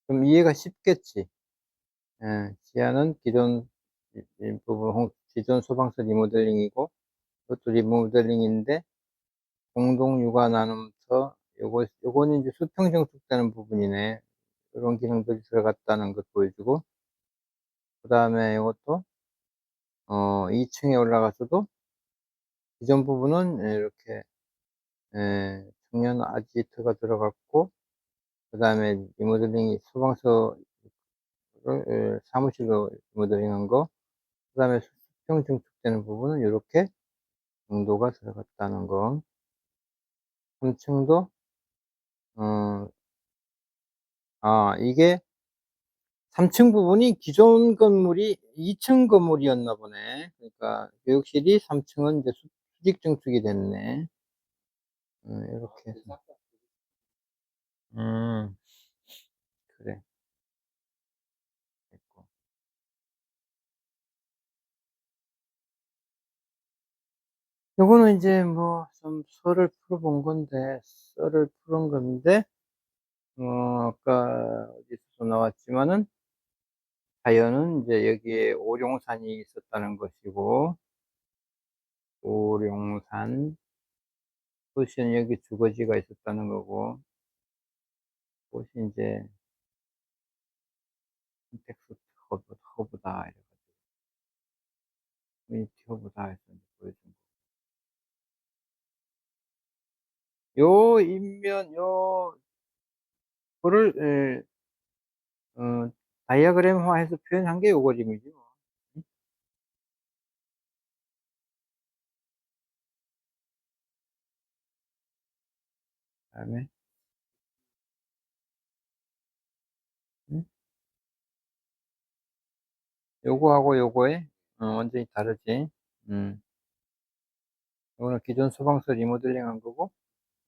좀 이해가 쉽겠지. 예, 지하는 기존 부분, 기존 소방서 리모델링이고, 이것도 리모델링인데, 공동 육아 나눔터, 요거는 이제 수평 정축되는 부분이네. 이런 기능들이 들어갔다는 걸 보여주고, 그 다음에 이것도, 2층에 올라가서도 기존 부분은 이렇게, 청년 아지트가 들어갔고, 그 다음에 리모델링이 소방서를 사무실로 리모델링한 거, 그 다음에 수평 증축되는 부분은 이렇게 정도가 들어갔다는 거. 3층도, 어, 이게 3층 부분이 기존 건물이 2층 건물이었나 보네. 그러니까 교육실이 3층은 이제 수직 증축이 됐네. 이렇게 해서. 음, 그래. 됐고. 요거는 이제 뭐 좀 썰을 풀어본 건데, 아까 어디서 나왔지만은, 자연은 이제 여기에 오룡산이 있었다는 것이고, 오룡산, 도시는 여기 주거지가 있었다는 거고, 곳이 이제 텍스 허브다, 이래가지고, 커뮤니티 허브다 해서 이제 보여준 거. 거를, 다이어그램화해서 표현한 게 요 그림이지, 뭐. 응? 그다음에, 응? 요거하고 요거에, 완전히 다르지. 음. 요거는 기존 소방서 리모델링 한 거고,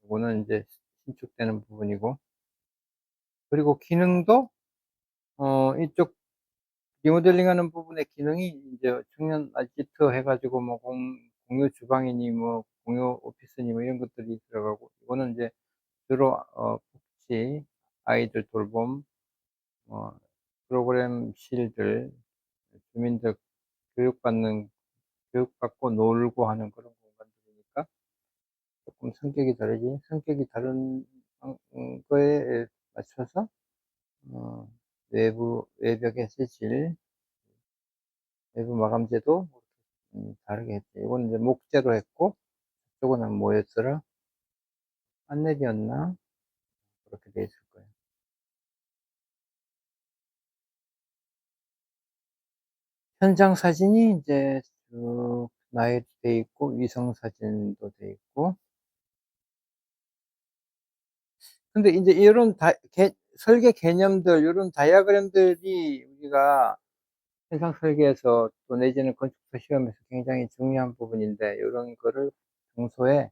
요거는 이제 신축되는 부분이고, 그리고 기능도, 이쪽 리모델링 하는 부분의 기능이 이제 청년 아지트 해가지고 뭐 공유 주방이니 뭐 공유 오피스니 뭐 이런 것들이 들어가고, 이거는 이제 주로, 복지, 아이들 돌봄, 뭐, 프로그램실들, 주민들 교육받고 놀고 하는 그런 공간들이니까 조금 성격이 다르지. 성격이 다른 거에 맞춰서, 외벽의 재질, 외부 마감재도 다르게 했죠. 이거는 이제 목재로 했고, 저거는 뭐였더라? 판넬이었나? 그렇게 돼 있을 거예요. 현장 사진이 이제 쭉 나열이 돼 있고 위성 사진도 돼 있고. 근데 인제 이런 다 설계 개념들 요런 다이아그램들이 우리가 현상 설계에서 또 내지는 건축사 시험에서 굉장히 중요한 부분인데 요런 거를 평소에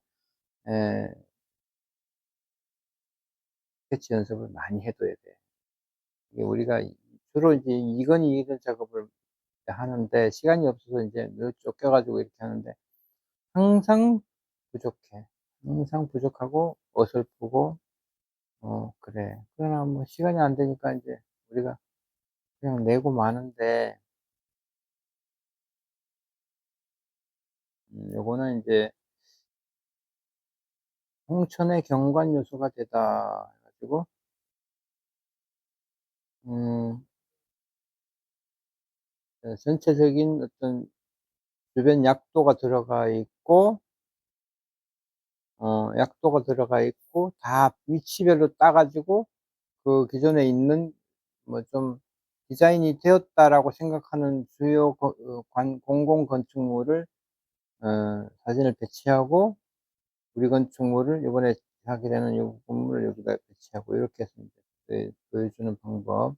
에 스케치 연습을 많이 해 둬야 돼. 이게 우리가 주로 이제 이건 작업을 하는데 시간이 없어서 인제 늘 쫓겨 가지고 이렇게 하는데 항상 부족해. 항상 부족하고 어설프고 그래. 그러나 뭐 시간이 안 되니까 인제 우리가 그냥 내고 마는데 요거는 인제 "홍천의 경관 요소가 되다." 해 가지고 음 전체적인 어떤 주변 약도가 들어가 있고 약도가 들어가 있고 다 위치별로 따 가지고 그 기존에 있는 뭐 좀 '디자인이 되었다.'라고 생각하는 주요 공공 건축물을 사진을 배치하고 우리 건축물을 요번에 하게 되는 요 건물을 여기다 배치하고 이렇게 해서 인제 보여주는 방법.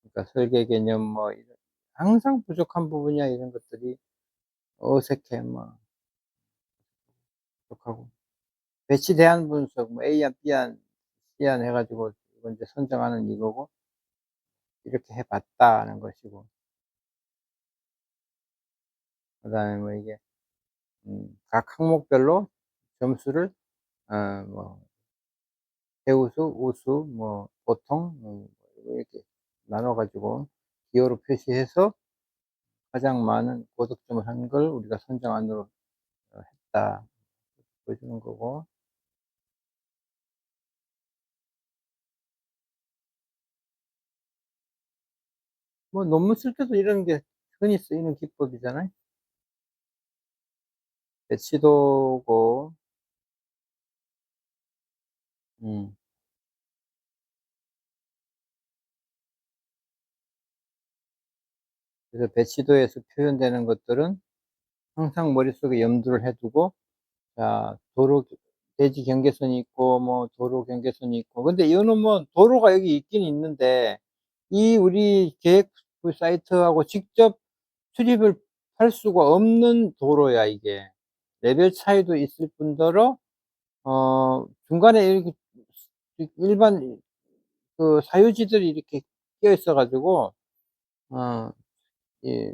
그러니까 설계 개념 뭐 이런 항상 부족한 부분이야 이런 것들이 어색해 뭐 부족하고. 배치 대안 분석 뭐 A안, B안, C안 해 가지고 이거 인제 선정하는 이거고 이렇게 해 봤다는 것이고 그다음에 뭐 이게 각 항목별로 점수를 뭐 최우수, 우수, 뭐 보통 이렇게 나눠 가지고 기호로 표시해서 가장 많은 고득점을 한 걸 우리가 선정안으로 했다. 보여주는 거고. 뭐 논문 쓸 때도 이런 게 흔히 쓰이는 기법이잖아요. 배치도고 음 그래서 배치도에서 표현되는 것들은 항상 머릿속에 염두를 해 두고 자 도로 대지 경계선이 있고 뭐 도로 경계선이 있고 근데 이거는 뭐 도로가 여기 있긴 있는데 이 우리 계획부 사이트하고 직접 출입을 할 수가 없는 도로야 이게. 레벨 차이도 있을 뿐더러 중간에 이렇게 일반 그 사유지들이 이렇게 끼어 있어 가지고 어 이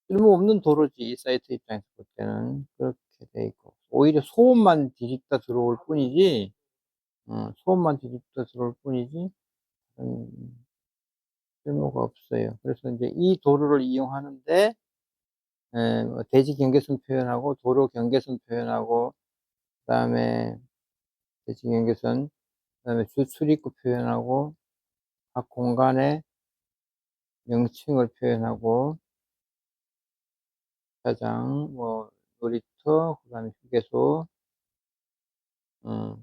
쓸모없는 도로지 이 사이트 입장에서 볼 때는. 그렇게 돼 있고 오히려 소음만 뒤집다 들어올 뿐이지 소음만 뒤집다 들어올 뿐이지 쓸모가 없어요. 그래서 인제 이 도로를 이용하는데 뭐 대지 경계선 표현하고 도로 경계선 표현하고 그다음에 대지 경계선 그다음에 주 출입구 표현하고 각 공간의 명칭을 표현하고 주차장 뭐 놀이터 그다음에 휴게소 음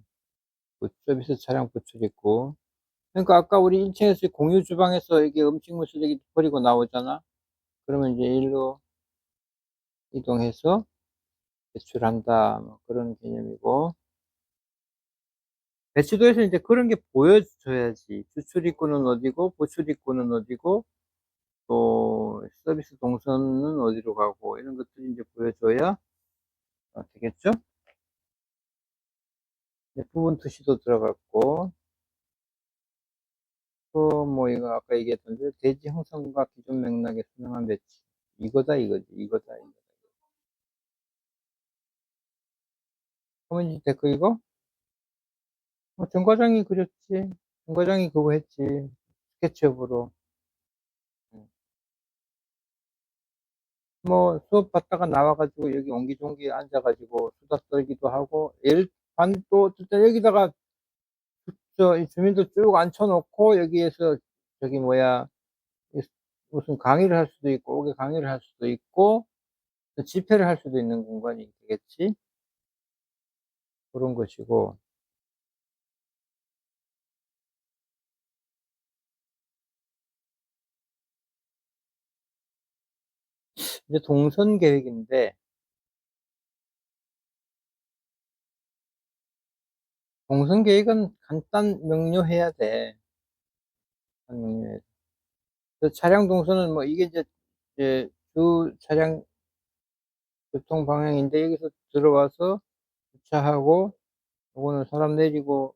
서비스 차량 부출입구 그러니까 아까 우리 1 층에서 공유 주방에서 이게 음식물 쓰레기 버리고 나오잖아. 그러면 이제 일로 이동해서 배출한다 뭐 그런 개념이고 배치도에서 인제 그런 게 보여줘야지. 주출입구는 어디고 보출입구는 어디고 또 서비스 동선은 어디로 가고 이런 것들이 인제 보여줘야 되겠죠? 이제 부분 투시도 들어갔고 또 뭐 이거 아까 얘기했던 대로 대지 형성과 기존 맥락의 선명한 배치. 이거다 이거지. 이거다 이거. 커뮤니티 댓글 이거? 정 과장이 그렸지. 정 과장이 그거 했지. 스케치업으로. 음. 뭐 수업 받다가 나와 가지고 여기 옹기종기 앉아 가지고 수다 떨기도 하고 또 어떨 때 여기다가 이 주민들 쭉 앉혀 놓고 여기에서 저기 뭐야 이 무슨 강의를 할 수도 있고 오게 강의를 할 수도 있고 또 집회를 할 수도 있는 공간이 되겠지. 고런 것이고 이제 동선 계획인데 동선 계획은 간단 명료해야 돼. 간단 명료해야 돼. 그 차량 동선은 뭐 이게 이제 주 차량 교통 방향인데 여기서 들어와서 주차하고 요거는 사람 내리고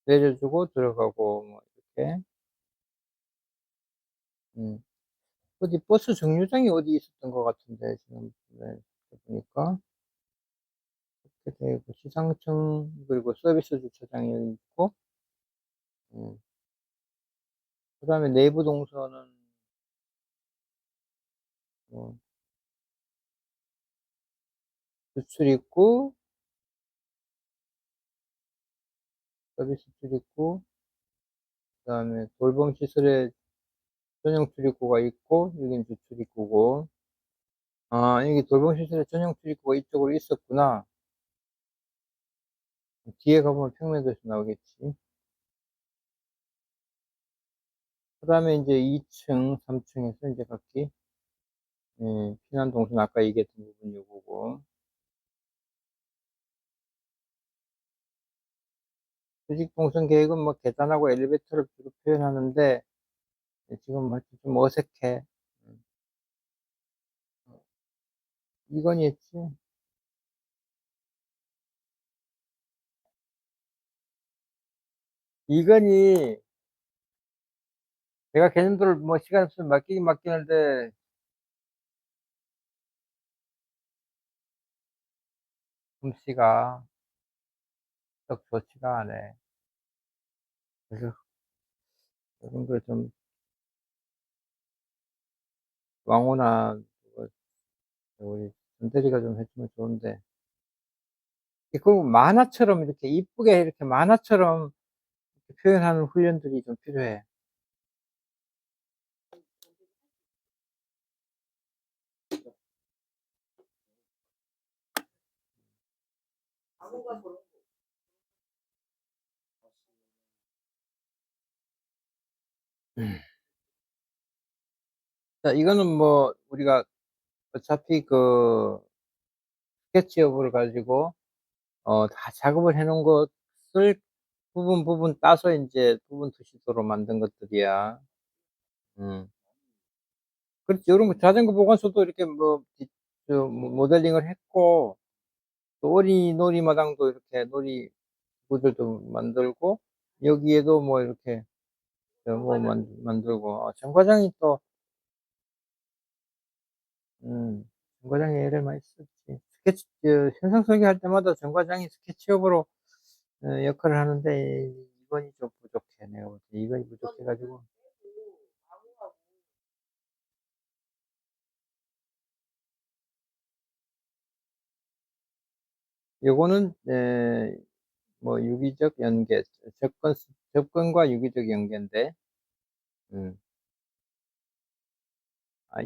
내려주고 들어가고 뭐 이렇게. 음. 어디 버스 정류장이 어디 있었던 것 같은데 지난번에 보니까. 이렇게 되고 시상청 그리고 서비스 주차장이 여기 있고 음. 그다음에 내부 동선은 뭐 주출입구, 서비스 출입구, 그다음에 돌봄 시설에 전용 출입구가 있고 여긴 주출입구고. 아, 여기 돌봄 시설에 전용 출입구가 이쪽으로 있었구나. 뒤에 가보면 평면도시 나오겠지. 그다음에 이제 2층, 3층에서 이제 각기 피난 동선 아까 얘기했던 부분 요거고. 조직 동선 계획은 뭐 계단하고 엘리베이터를 주로 표현하는데 지금 하여튼 좀 어색해. 음. 이건희 했지? 이건희 내가 걔네들 뭐 시간 없으면 맡기긴 맡기는데 솜씨가 썩 좋지가 않아. 그래서 이런 거좀 왕호나 뭐 우리 전대리가 좀 해주면 좋은데. 그 만화처럼 이렇게 이쁘게 이렇게 만화처럼 이렇게 표현하는 훈련들이 좀 필요해. 아무가 저런 자, 이거는 뭐 우리가 어차피 그 스케치업을 가지고 다 작업을 해 놓은 것을 부분 부분 따서 이제 부분 투시도로 만든 것들이야. 음. 그렇지. 요런 거 자전거 보관소도 이렇게 뭐 모델링을 했고 또 놀이마당도 이렇게 놀이구들도 만들고 여기에도 뭐 이렇게 뭐 만들고 정과장이 또 정과장이 애를 많이 썼지. 스케치 현상 설계할 때마다 정과장이 스케치업으로 역할을 하는데 이건이 좀 부족해. 내가 볼 때 이건이 부족해 가지고. 아무가 요거는 뭐 유기적 연계, 접근과 유기적 연계인데 음.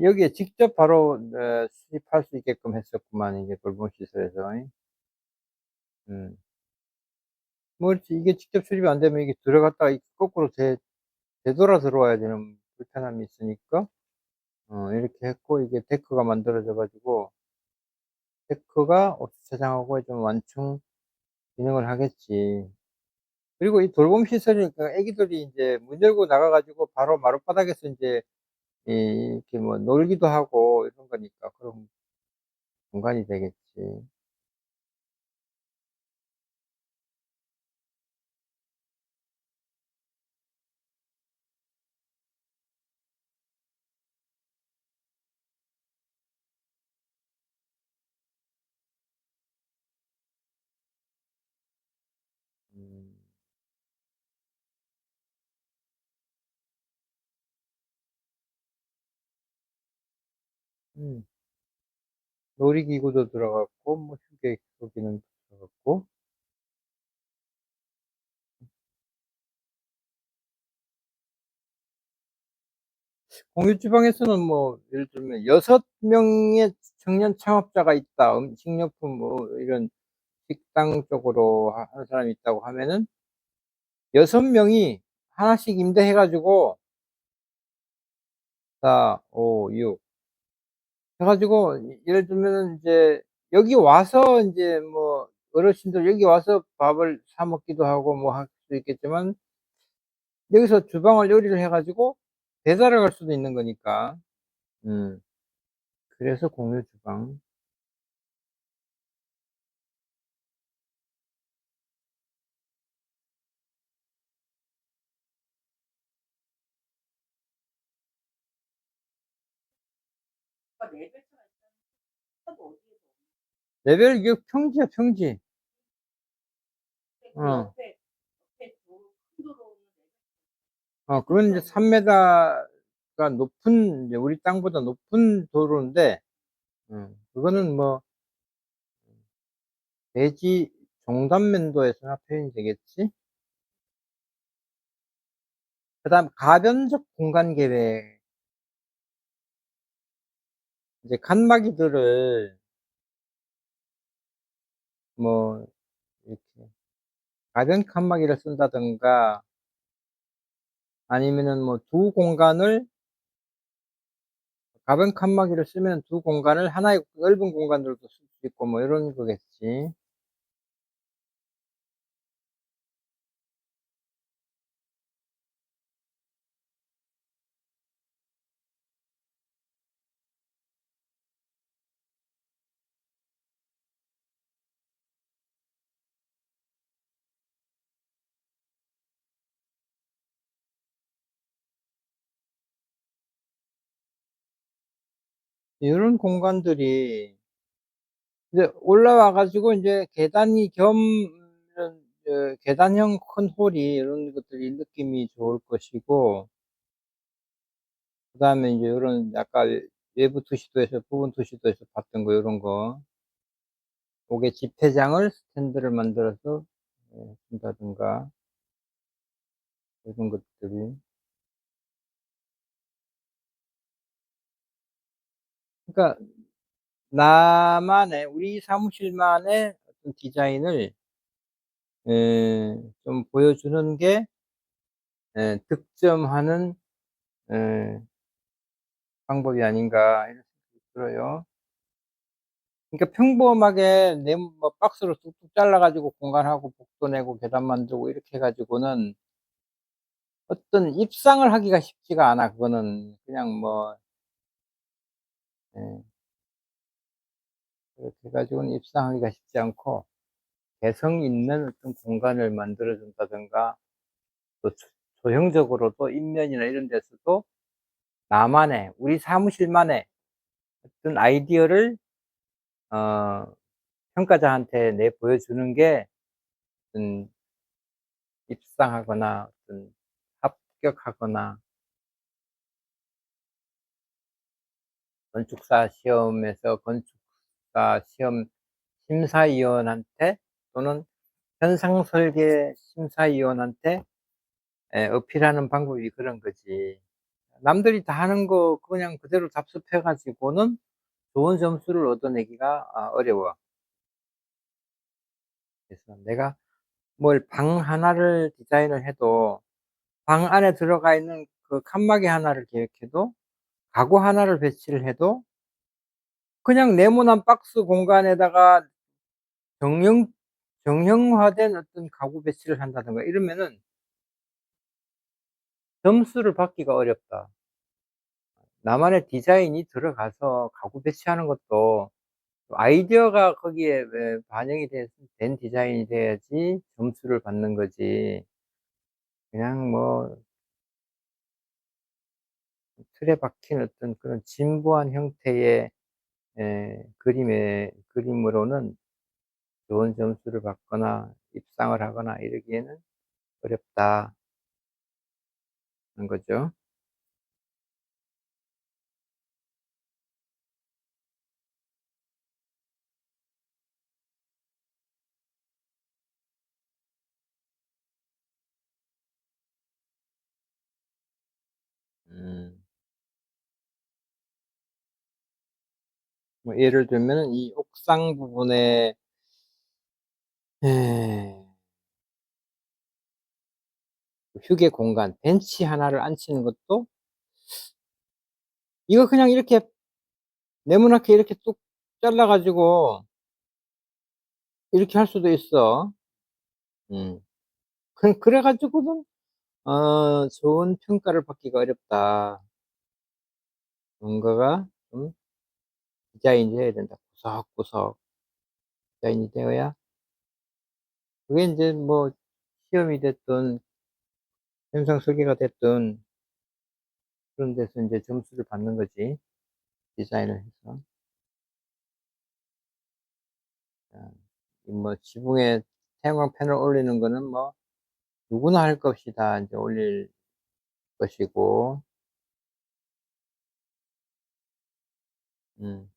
여기에 직접 바로 수입할 수 있게끔 했었구만 이게 돌봄 시설에서. 음. 뭐 이게 직접 수립이 안 되면 이게 들어갔다가 거꾸로 되돌아 들어와야 되는 불편함이 있으니까 이렇게 했고 이게 데크가 만들어져 가지고 데크가 주차장하고 좀 완충 기능을 하겠지. 그리고 이 돌봄 시설이니까 애기들이 인제 문 열고 나가 가지고 바로 마룻바닥에서 인제 이렇게 뭐 놀기도 하고 이런 거니까 그런 공간이 되겠지. 음. 음. 놀이기구도 들어갔고 뭐 휴게소 기능도 들어갔고. 공유 주방에서는 뭐 예를 들면 6 명의 청년 창업자가 있다. 식료품 뭐 이런 식당 쪽으로 하는 사람이 있다고 하면은 6 명이 하나씩 임대해 가지고 4, 5, 6 해 가지고 예를 들면은 인제 여기 와서 인제 뭐 어르신들 여기 와서 밥을 사 먹기도 하고 뭐 할 수도 있겠지만 여기서 주방을 요리를 해 가지고 배달을 갈 수도 있는 거니까. 음. 그래서 공유 주방. 그러니까 레벨차가 있다는 것도 어디에서 레벨 이게 평지야, 평지. 근데 그 어. 옆에 도로 큰 도로는 그건 레벨차가 이제 없는 3 미터가 높은 이제 우리 땅보다 높은 도로인데 그거는 뭐 대지 종단면도에서나 표현이 되겠지? 그다음 가변적 공간 계획. 이제 칸막이들을 뭐 이렇게 가변 칸막이를 쓴다든가 아니면은 뭐 두 공간을 가변 칸막이를 쓰면 두 공간을 하나의 넓은 공간으로도 쓸 수 있고 뭐 이런 거겠지. 이런 공간들이 이제 올라와 가지고 인제 계단이 겸 이런 계단형 큰 홀이 이런 것들이 느낌이 좋을 것이고 그다음에 인제 요런 아까 외부 투시도에서 부분 투시도에서 봤던 거 요런 거 옥의 집회장을 스탠드를 만들어서 둔다든가 이런 것들이. 그러니까 나만의 우리 사무실만의 어떤 디자인을 좀 보여주는 게 득점하는 예 방법이 아닌가 이런 생각이 들어요. 그러니까 평범하게 뭐 박스로 뚝뚝 잘라 가지고 공간하고 복도 내고 계단 만들고 이렇게 해 가지고는 어떤 입상을 하기가 쉽지가 않아 그거는. 그냥 뭐 예 그렇게 해 가지고는 입상하기가 쉽지 않고 개성 있는 어떤 공간을 만들어 준다든가 또 조형적으로도 인면이나 이런 데서도 나만의 우리 사무실만의 어떤 아이디어를 어 평가자한테 내 보여주는 게 어떤 입상하거나 어떤 합격하거나 건축사 시험에서 건축사 시험 심사위원한테 또는 현상 설계 심사위원한테 어필하는 방법이 그런 거지. 남들이 다 하는 거 그냥 그대로 답습해 가지고는 좋은 점수를 얻어내기가 어려워. 그래서 내가 뭘 방 하나를 디자인을 해도 방 안에 들어가 있는 그 칸막이 하나를 계획해도 가구 하나를 배치를 해도 그냥 네모난 박스 공간에다가 정형 정형화된 어떤 가구 배치를 한다든가 이러면은 점수를 받기가 어렵다. 나만의 디자인이 들어가서 가구 배치하는 것도 아이디어가 거기에 반영이 된 디자인이 돼야지 점수를 받는 거지. 그냥 뭐 틀에 박힌 어떤 그런 진부한 형태의 그림으로는 좋은 점수를 받거나 입상을 하거나 이러기에는 어렵다는 거죠. 음. 뭐 예를 들면은 이 옥상 부분에 예 휴게 공간 벤치 하나를 앉히는 것도 이거 그냥 이렇게 네모나게 이렇게 뚝 잘라 가지고 이렇게 할 수도 있어. 음. 그래 가지고는 좋은 평가를 받기가 어렵다. 뭔가가 좀 디자인이 돼야 된다. 구석구석 디자인이 되어야 그게 인제 뭐 시험이 됐든 현상 설계가 됐든 그런 데서 인제 점수를 받는 거지, 디자인을 해서. 아 이 뭐 지붕에 태양광 패널 올리는 거는 뭐 누구나 할 것 없이 다 인제 올릴 것이고 음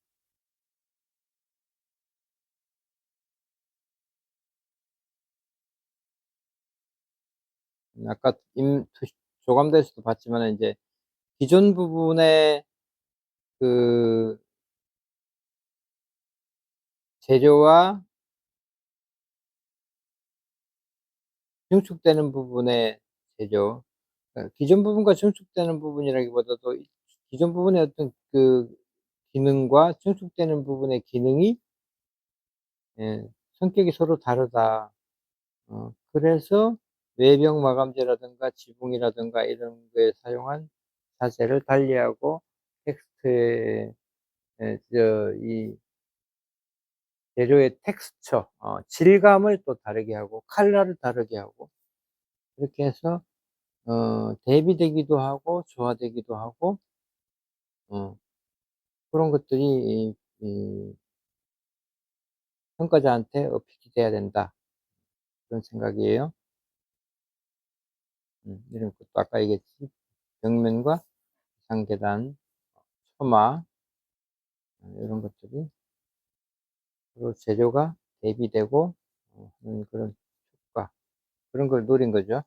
아까 조감도에서도 봤지만은 인제 기존 부분의 그 재료와 증축되는 부분의 재료, 기존 부분과 증축되는 부분이라기보다도 이 기존 부분의 어떤 그 기능과 증축되는 부분의 기능이 예 성격이 서로 다르다. 그래서 외벽 마감재라든가 지붕이라든가 이런 거에 사용한 자재를 달리하고 텍스트의 이 재료의 텍스처 질감을 또 다르게 하고 컬러를 다르게 하고 그렇게 해서 대비되기도 하고 조화되기도 하고 어 그런 것들이 이 '평가자한테 어필이 돼야 된다.' 그런 생각이에요. 이런 것도 아까 얘기했듯이 벽면과 상계단, 처마 이런 것들이 서로 재료가 대비되고 하는 그런 효과 그런 걸 노린 거죠.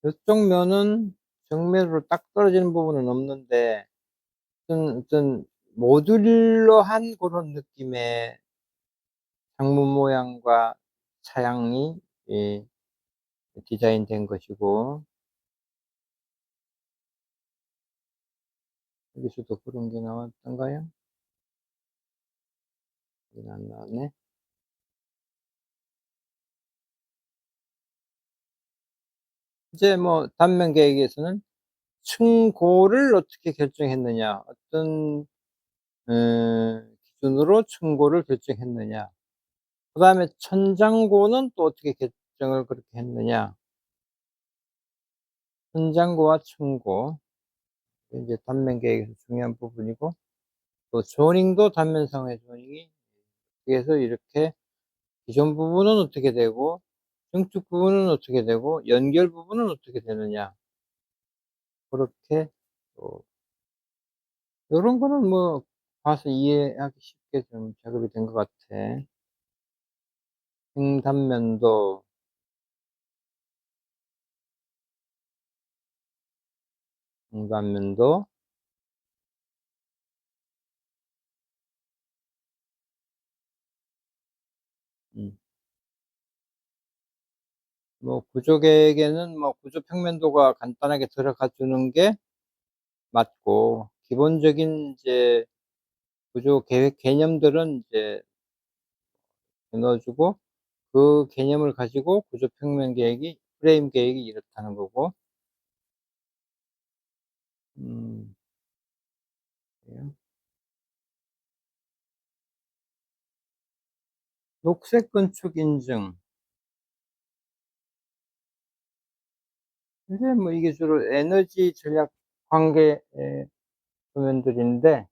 요쪽 면은 정면으로 딱 떨어지는 부분은 없는데 어떤 모듈러한 고런 느낌의 창문 모양과 차양이 예 디자인된 것이고 여기서도 그런 게 나왔던가요? 여기는 안 나왔네. 이제 뭐 단면 계획에서는 층고를 어떻게 결정했느냐, 어떤 기준으로 층고를 결정했느냐, 그다음에 천장고는 또 어떻게 결정을 그렇게 했느냐. 천장고와 층고 이제 단면 계획에서 중요한 부분이고 또 조닝도 단면상의 조닝이 그래서 이렇게 기존 부분은 어떻게 되고 중축 부분은 어떻게 되고 연결 부분은 어떻게 되느냐. 그렇게 또 요런 거는 뭐 봐서 이해하기 쉽게 좀 작업이 된 것 같아. 층단면도 중단면도 음 뭐 구조 계획에는 뭐 구조 평면도가 간단하게 들어가 주는 게 맞고 기본적인 이제 구조 계획 개념들은 이제 넣어 주고 그 개념을 가지고 구조 평면 계획이 프레임 계획이 이렇다는 거고 음 그래요. 녹색 건축 인증. 이제 뭐 이게 주로 에너지 전략 관계 도면들인데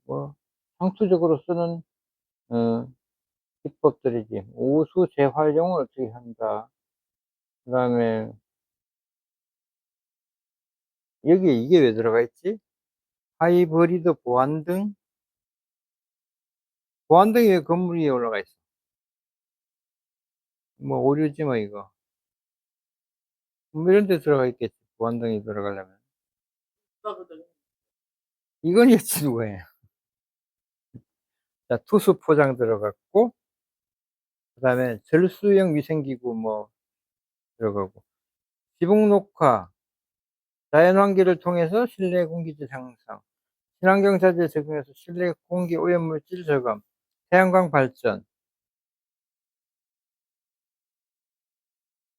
뭐 상투적으로 쓰는 어 기법들이지. 오수 재활용을 어떻게 한다. 그다음에 여기에 이게 왜 들어가 있지? 하이브리드 보안등? 보안등이 왜 건물 위에 올라가 있어? 뭐 오류지 뭐 이거. 뭐 이런 데 들어가 있겠지, 보안등이 들어가려면. 그거거든. 이건 예치 누구예요? 자 투수 포장 들어갔고 그다음에 절수형 위생기구 뭐 들어가고, 지붕 녹화, 자연환기를 통해서 실내 공기질 향상, 친환경 자재 적용해서 실내 공기 오염물질 저감, 태양광 발전,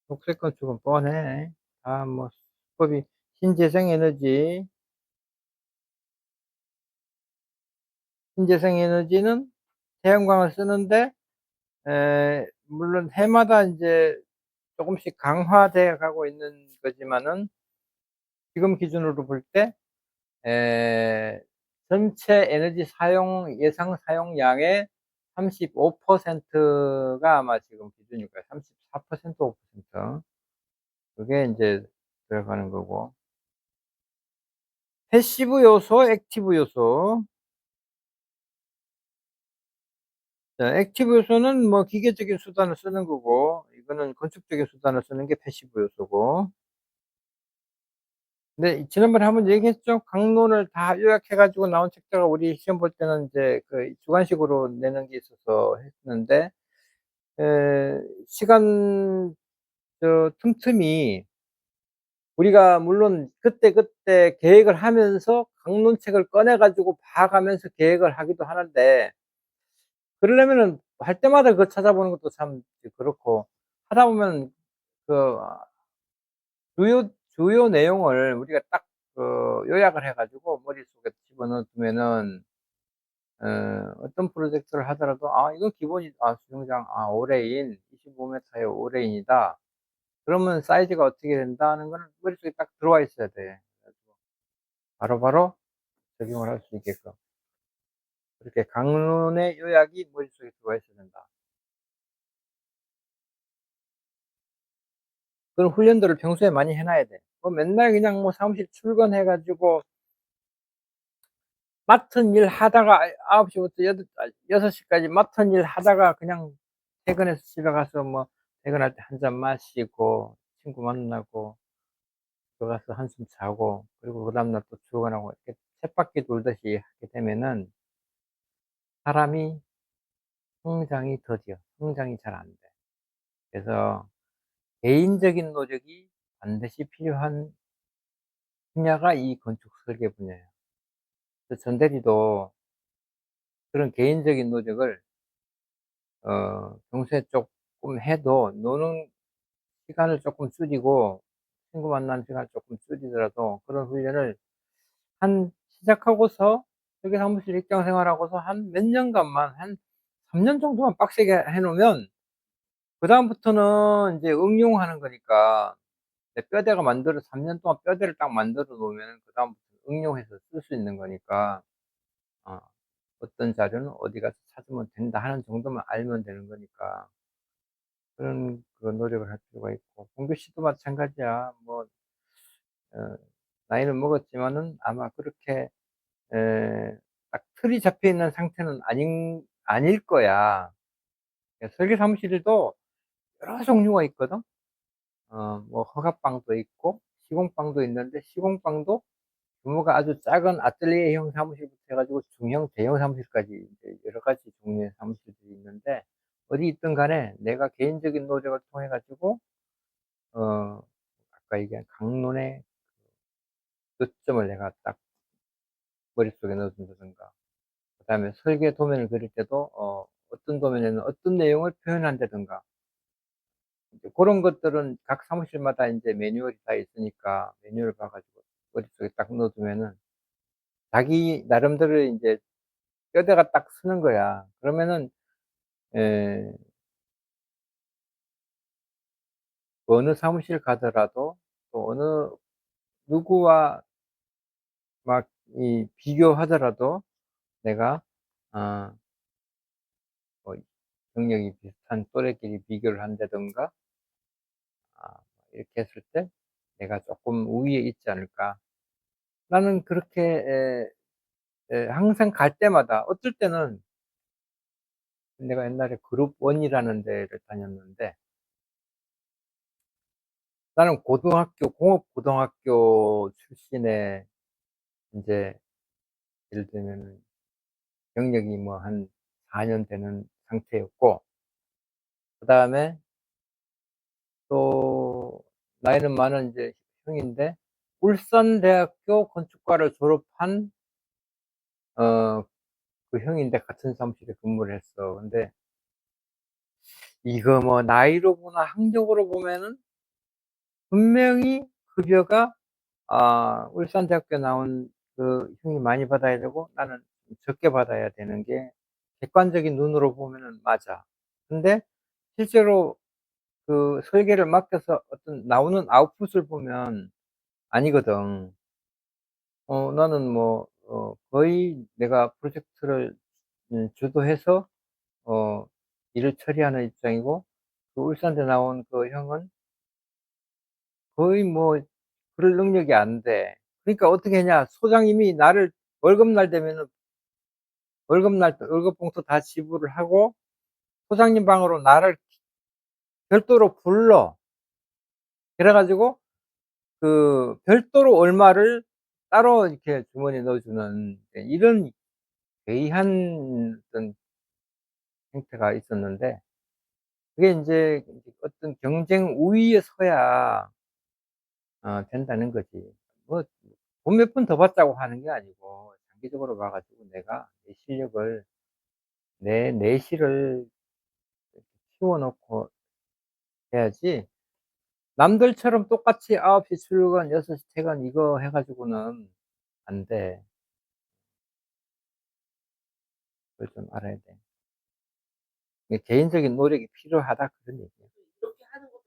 녹색 건축은 뻔해. 다 뭐 수법이, 신재생 에너지는 태양광을 쓰는데, 물론 해마다 인제 쪼금씩 강화돼 가고 있는 거지만은, 지금 기준으로 볼 때 전체 에너지 사용 예상 사용량의 35%가 아마 지금 기준일 거예요. 34% 5%. 그게 인제 들어가는 거고. 패시브 요소, 액티브 요소. 자, 액티브 요소는 뭐 기계적인 수단을 쓰는 거고, 이거는 건축적인 수단을 쓰는 게 패시브 요소고. 근데 지난번에 한번 얘기했죠. 강론을 다 요약해 가지고 나온 책자가 우리 시험 볼 때는 이제 그 주관식으로 내는 게 있어서 했는데, 시간 틈틈이 우리가 물론 그때그때 계획을 하면서 강론책을 꺼내 가지고 봐 가면서 계획을 하기도 하는데, 그러려면은 할 때마다 그거 찾아보는 것도 참 그렇고, 하다 보면 그 주요 내용을 우리가 딱 요약을 해 가지고 머릿속에 집어넣어 두면은, 어떤 프로젝트를 하더라도 '아 이건 기본이, 수영장, 5레인 25 미터의 5레인이다.' 그러면 사이즈가 어떻게 된다 하는 거는 머릿속에 딱 들어와 있어야 돼. 그래 가지고 바로바로 적용을 할 수 있게끔 그렇게 강론의 요약이 머릿속에 들어와 있어야 된다. 그런 훈련들을 평소에 많이 해 놔야 돼. 뭐 맨날 그냥 뭐 사무실 출근해 가지고 맡은 일 하다가 9 시부터 6 시까지 맡은 일 하다가 그냥 퇴근해서 집에 가서 뭐 퇴근할 때 한 잔 마시고 친구 만나고 들어가서 한숨 자고, 그리고 그다음 날 또 출근하고, 이렇게 쳇바퀴 돌듯이 하게 되면은 사람이 성장이 더뎌. 성장이 잘 안 돼. 그래서 개인적인 노력이 반드시 필요한 분야가 이 건축 설계 분야예요. 그래서 전 대리도 그런 개인적인 노력을 평소에 쪼끔 해도, 노는 시간을 쪼끔 줄이고 친구 만나는 시간을 쪼끔 줄이더라도 그런 훈련을 한 시작하고서 여기 사무실 직장 생활하고서 한 몇 년간만, 한 3년 정도만 빡세게 해 놓으면 그다음부터는 인제 응용하는 거니까, 내 뼈대가 만들어 3년 동안 뼈대를 딱 만들어 놓으면은 그다음부터 응용해서 쓸 수 있는 거니까, 어 '어떤 자료는 어디 가서 찾으면 된다.' 하는 정도만 알면 되는 거니까, 그런 노력을 할 필요가 있고, 봉규 씨도 마찬가지야. 뭐 어 나이는 먹었지만은 아마 그렇게 딱 틀이 잡혀 있는 상태는 아닐 거야. 예, 설계 사무실도 여러 종류가 있거든. 뭐 허가방도 있고 시공방도 있는데, 시공방도 규모가 아주 작은 아틀리에형 사무실부터 해 가지고 중형, 대형 사무실까지 이제 여러 가지 종류의 사무실들이 있는데, 어디 있든 간에 내가 개인적인 노력을 통해 가지고 아까 얘기한 강론의 요점을 내가 딱 머릿속에 넣어 둔다든가, 그다음에 설계 도면을 그릴 때도 어떤 도면에는 어떤 내용을 표현한다든가, 이제 고런 것들은 각 사무실마다 인제 매뉴얼이 다 있으니까 매뉴얼 봐 가지고 머릿속에 딱 넣어 두면은 자기 나름대로 인제 뼈대가 딱 서는 거야. 그러면은 에 어느 사무실 가더라도, 또 어느 누구와 막 비교하더라도 내가 아 뭐 경력이 비슷한 또래끼리 비교를 한다든가, 이렇게 했을 때 '내가 쪼끔 우위에 있지 않을까.' 나는 그렇게 항상 갈 때마다, 어떨 때는 내가 옛날에 그룹 1 이라는 데를 다녔는데, 나는 공업고등학교 출신의 인제, 예를 들면은 경력이 뭐 한 4년 되는 상태였고, 그다음에 또 나이는 많은 이제 형인데 울산대학교 건축과를 졸업한 그 형인데 같은 사무실에 근무를 했어. 근데 이거 뭐 나이로 보나 학력으로 보면은 분명히 급여가 울산대학교 나온 그 형이 많이 받아야 되고 나는 좀 적게 받아야 되는 게 객관적인 눈으로 보면은 맞아. 근데 실제로 그 설계를 맡겨서 어떤 나오는 아웃풋을 보면 아니거든. 나는 뭐 거의 내가 프로젝트를 주도해서 어 일을 처리하는 입장이고 그 울산대 나온 그 형은 거의 뭐 그럴 능력이 안 돼. 그러니까 어떻게 했냐. 소장님이 나를 월급날 되면은 월급날 때 월급봉투 다 지불을 하고 소장님 방으로 나를 별도로 불러. 그래 가지고 그 별도로 얼마를 따로 이렇게 주머니에 넣어 주는 이런 괴이한 어떤 행태가 있었는데 그게 인제 어떤 경쟁 우위에 서야 된다는 거지. 뭐 돈 몇 푼 더 받자고 하는 게 아니고 장기적으로 봐 가지고 내가 내 실력을 내 내실을 키워 놓고 해야지 남들처럼 똑같이 9시 출근 6시 퇴근 이거 해 가지고는 안 돼. 그걸 좀 알아야 돼. 이게 개인적인 노력이 필요하다 그런 얘기야. 이렇게 하는 것도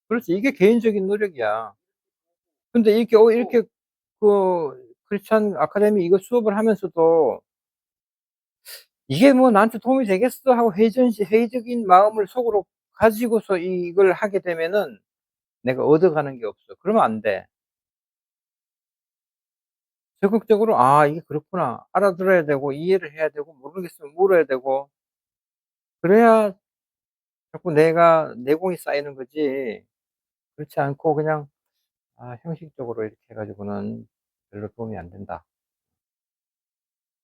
그렇지. 이게 개인적인 노력이야. 근데 이렇게 이렇게 크리스찬 아카데미 이거 수업을 하면서도 '이게 뭐 나한테 도움이 되겠어?' 하고 회의적인 마음을 속으로 가지고서 이걸 하게 되면은 내가 얻어가는 게 없어. 그러면 안 돼. 적극적으로 '아 이게 그렇구나.' 알아들어야 되고 이해를 해야 되고 모르겠으면 물어야 되고 그래야 자꾸 내가 내공이 쌓이는 거지 그렇지 않고 그냥 형식적으로 이렇게 해 가지고는 별로 도움이 안 된다.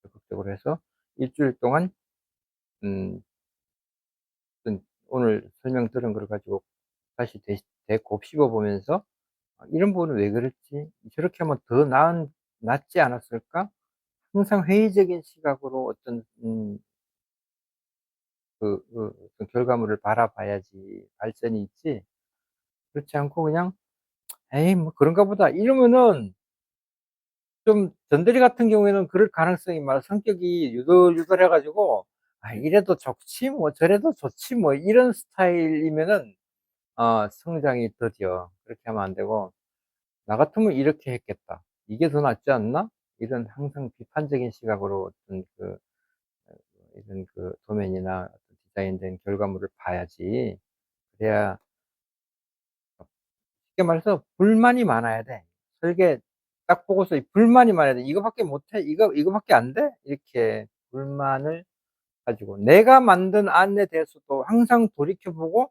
적극적으로 해서 일 주일 동안 음 어떤 오늘 설명 들은 걸 가지고 다시 되곱씹어 보면서 '이런 부분은 왜 그랬지? 저렇게 하면 더 낫지 않았을까?' 항상 회의적인 시각으로 어떤 어떤 결과물을 바라봐야지 발전이 있지 그렇지 않고 그냥 '에이 뭐 그런가 보다.' 이러면은 좀 전대리 같은 경우에는 그럴 가능성이 많아 성격이 유들유들해 가지고 '아 이래도 좋지 뭐 저래도 좋지 뭐.' 이런 스타일이면은 성장이 더뎌. 그렇게 하면 안 되고 '나 같으면 이렇게 했겠다. 이게 더 낫지 않나?' 이런 항상 비판적인 시각으로 어떤 이런 도면이나 어떤 디자인된 결과물을 봐야지. 그래야 쉽게 말해서 불만이 많아야 돼. 설계 딱 보고서 이 불만이 많아야 돼. '이거밖에 못해? 이거밖에 안 돼?' 이렇게 불만을 가지고 내가 만든 안에 대해서도 항상 돌이켜 보고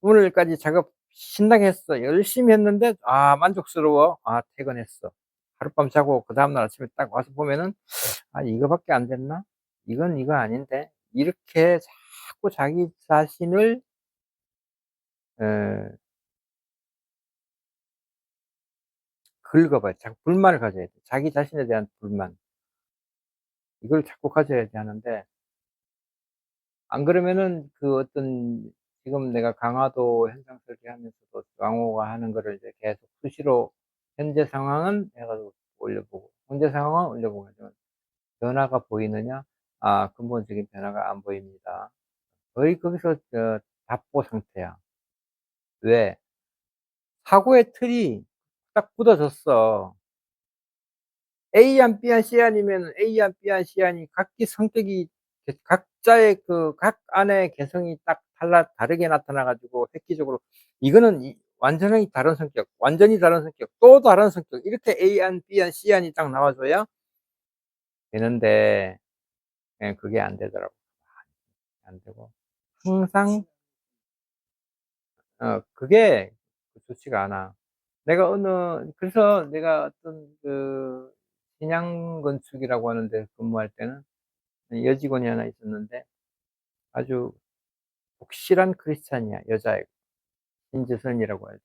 '오늘까지 작업 신나게 했어. 열심히 했는데 만족스러워. 퇴근했어.' 하룻밤 자고 그다음 날 아침에 딱 와서 보면은 '아 이거밖에 안 됐나? 이건 이거 아닌데.' 이렇게 자꾸 자기 자신을 에 긁어봐요. 자꾸 불만을 가져야 돼. 자기 자신에 대한 불만. 이걸 자꾸 가져야 돼 하는데 안 그러면은 어떤 지금 내가 강화도 현장 설계하면서도 왕호가 하는 거를 이제 계속 수시로 현재 상황은 해 가지고 올려보고 현재 상황은 올려보고 하지만 변화가 보이느냐? 근본적인 변화가 안 보입니다. 거의 거기서 답보 상태야. 왜? 사고의 틀이 딱 굳어졌어. A안, B안, C안이면은 A안, B안, C안이 각기 성격이 각자의 각 안의 개성이 딱 다르게 나타나 가지고 획기적으로 이거는 완전히 다른 성격, 완전히 다른 성격, 또 다른 성격 이렇게 A안, B안, C안이 딱 나와 줘야 되는데 그게 안 되더라고. 안 되고 항상 그게 좋지가 않아. 그래서 내가 어떤 신양 건축이라고 하는 데 근무할 때는 여직원이 하나 있었는데 아주 독실한 크리스찬이야, 여자애가. 신지선이라고 하지.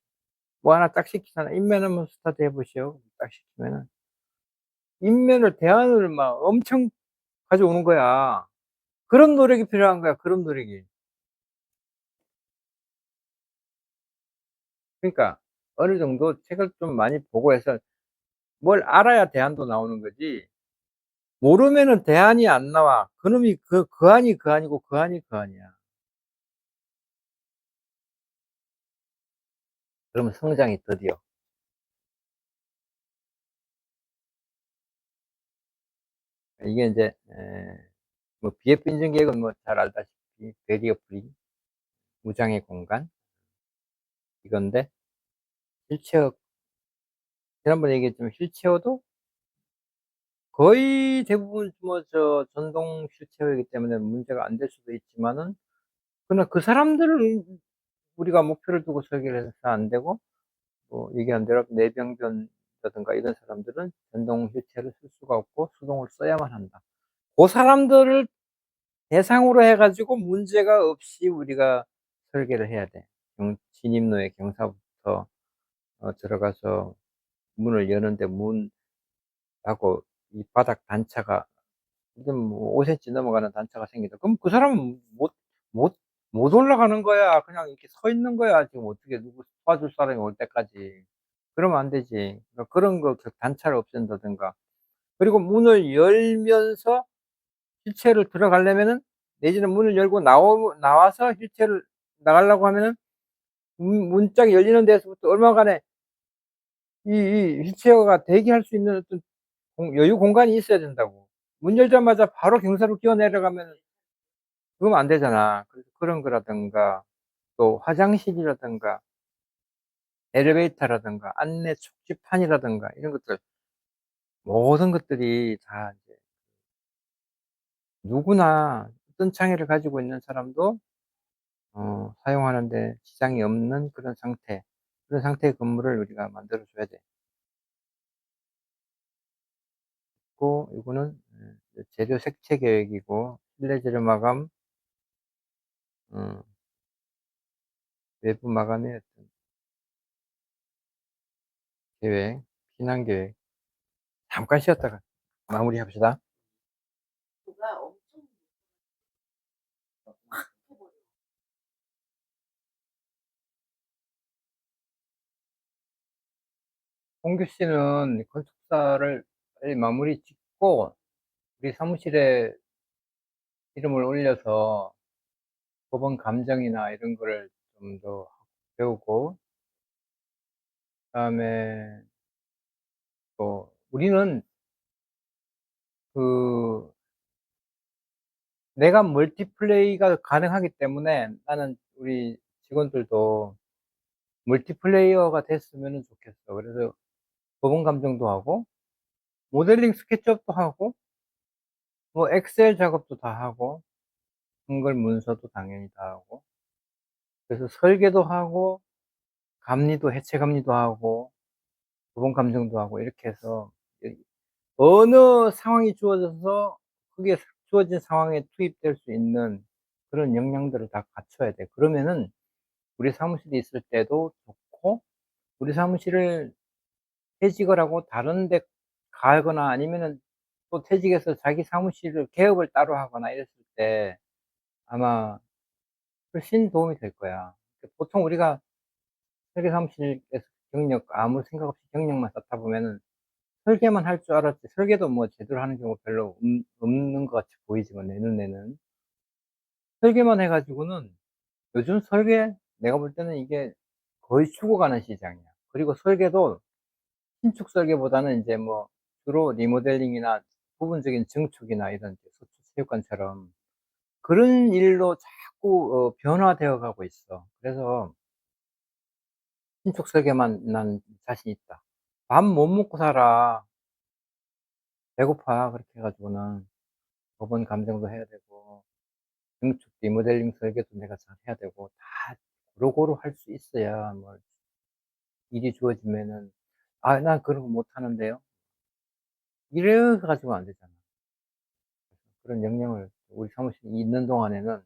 뭐 하나 딱 시키잖아. 인면 한번 스타트 해보시오. 딱 시키면은 인면을 대안을 막 엄청 가져오는 거야. 그런 노력이 필요한 거야. 그런 노력이. 그러니까 어느 정도 책을 좀 많이 보고 해서 뭘 알아야 대안도 나오는 거지. 모르면은 대안이 안 나와. 그놈이 그 안이 그 안이고 그 안이 그 안이야. 그러면 성장이 더디어. 이게 이제 뭐 비핵ben전 계획은 뭐 잘 알다시피 베리어 프리, 무장의 공간 이건데 휠체어 지난번에 얘기했지만 휠체어도 거의 대부분 뭐 전동 휠체어이기 때문에 문제가 안 될 수도 있지만은 그러나 그 사람들을 우리가 목표를 두고 설계를 해서 안 되고 뭐 얘기한 대로 뇌병변이라든가 이런 사람들은 전동 휠체어를 쓸 수가 없고 수동을 써야만 한다. 그 사람들을 대상으로 해 가지고 문제가 없이 우리가 설계를 해야 돼. 진입로에 경사부터 들어가서 문을 여는데 문하고 이 바닥 단차가 뭐 5cm 넘어가는 단차가 생기다. 그럼 그 사람은 못 못 올라가는 거야. 그냥 이렇게 서 있는 거야. 지금 어떻게 누구 도와줄 사람이 올 때까지. 그러면 안 되지. 그러니까 그런 거 단차를 없앤다든가. 그리고 문을 열면서 휠체어를 들어가려면은 내지는 문을 열고 나와서 휠체어를 나가려고 하면은 문짝이 열리는 데서부터 얼마간의 이 휠체어가 대기할 수 있는 어떤 여유 공간이 있어야 된다고. 문 열자마자 바로 경사로 기어 내려가면은 그러면 안 되잖아. 그래서 그런 거라든가 또 화장실이라든가 엘리베이터라든가 안내 촉지판이라든가 이런 것들 모든 것들이 다 이제 누구나 어떤 장애를 가지고 있는 사람도 사용하는 데 지장이 없는 그런 상태의 건물을 우리가 만들어 줘야 돼. 고 이거는 재료 색채 계획이고 실내 재료 마감, 어 외부 마감의 어떤 계획,避난 계획. 잠깐 쉬었다가 마무리합시다. 누가 엄청 커버려. 홍규 씨는 건축사를 빨리 마무리 짓고 우리 사무실에 이름을 올려서 법원 감정이나 이런 거를 좀 더 배우고 그다음에 또 우리는 그 내가 멀티플레이가 가능하기 때문에 나는 우리 직원들도 멀티플레이어가 됐으면 좋겠어. 그래서 법원 감정도 하고 모델링 스케치업도 하고 뭐 엑셀 작업도 다 하고 한글 문서도 당연히 다 하고 그래서 설계도 하고 감리도 해체 감리도 하고 법원 감정도 하고 이렇게 해서 어느 상황이 주어져서 그게 주어진 상황에 투입될 수 있는 그런 역량들을 다 갖춰야 돼. 그러면은 우리 사무실에 있을 때도 좋고 우리 사무실을 퇴직을 하고 다른 데 가거나 아니면은 또 퇴직해서 자기 사무실을 개업을 따로 하거나 이랬을 때 아마 훨씬 도움이 될 거야. 보통 우리가 설계 사무실에서 경력 아무 생각 없이 경력만 쌓다 보면은 설계만 할 줄 알았지 설계도 뭐 제대로 하는 경우가 별로 없는 것 같이 보이지만 내 눈에는. 설계만 해 가지고는 요즘 설계 내가 볼 때는 이게 거의 죽어가는 시장이야. 그리고 설계도 신축 설계보다는 인제 뭐 주로 리모델링이나 부분적인 증축이나 이런 이제 소축 체육관처럼 그런 일로 자꾸 변화되어 가고 있어. 그래서 신축 설계만 난 자신 있다. "밥 못 먹고 살아. 배고파." 그렇게 해 가지고는 법원 감정도 해야 되고 증축 리모델링 설계도 내가 잘해야 되고 다 고루고루 할 수 있어야 뭐 일이 주어지면은 "아 난 그런 거 못하는데요." 이래 가지고는 안 되잖아. 그런 역량을 우리 사무실에 있는 동안에는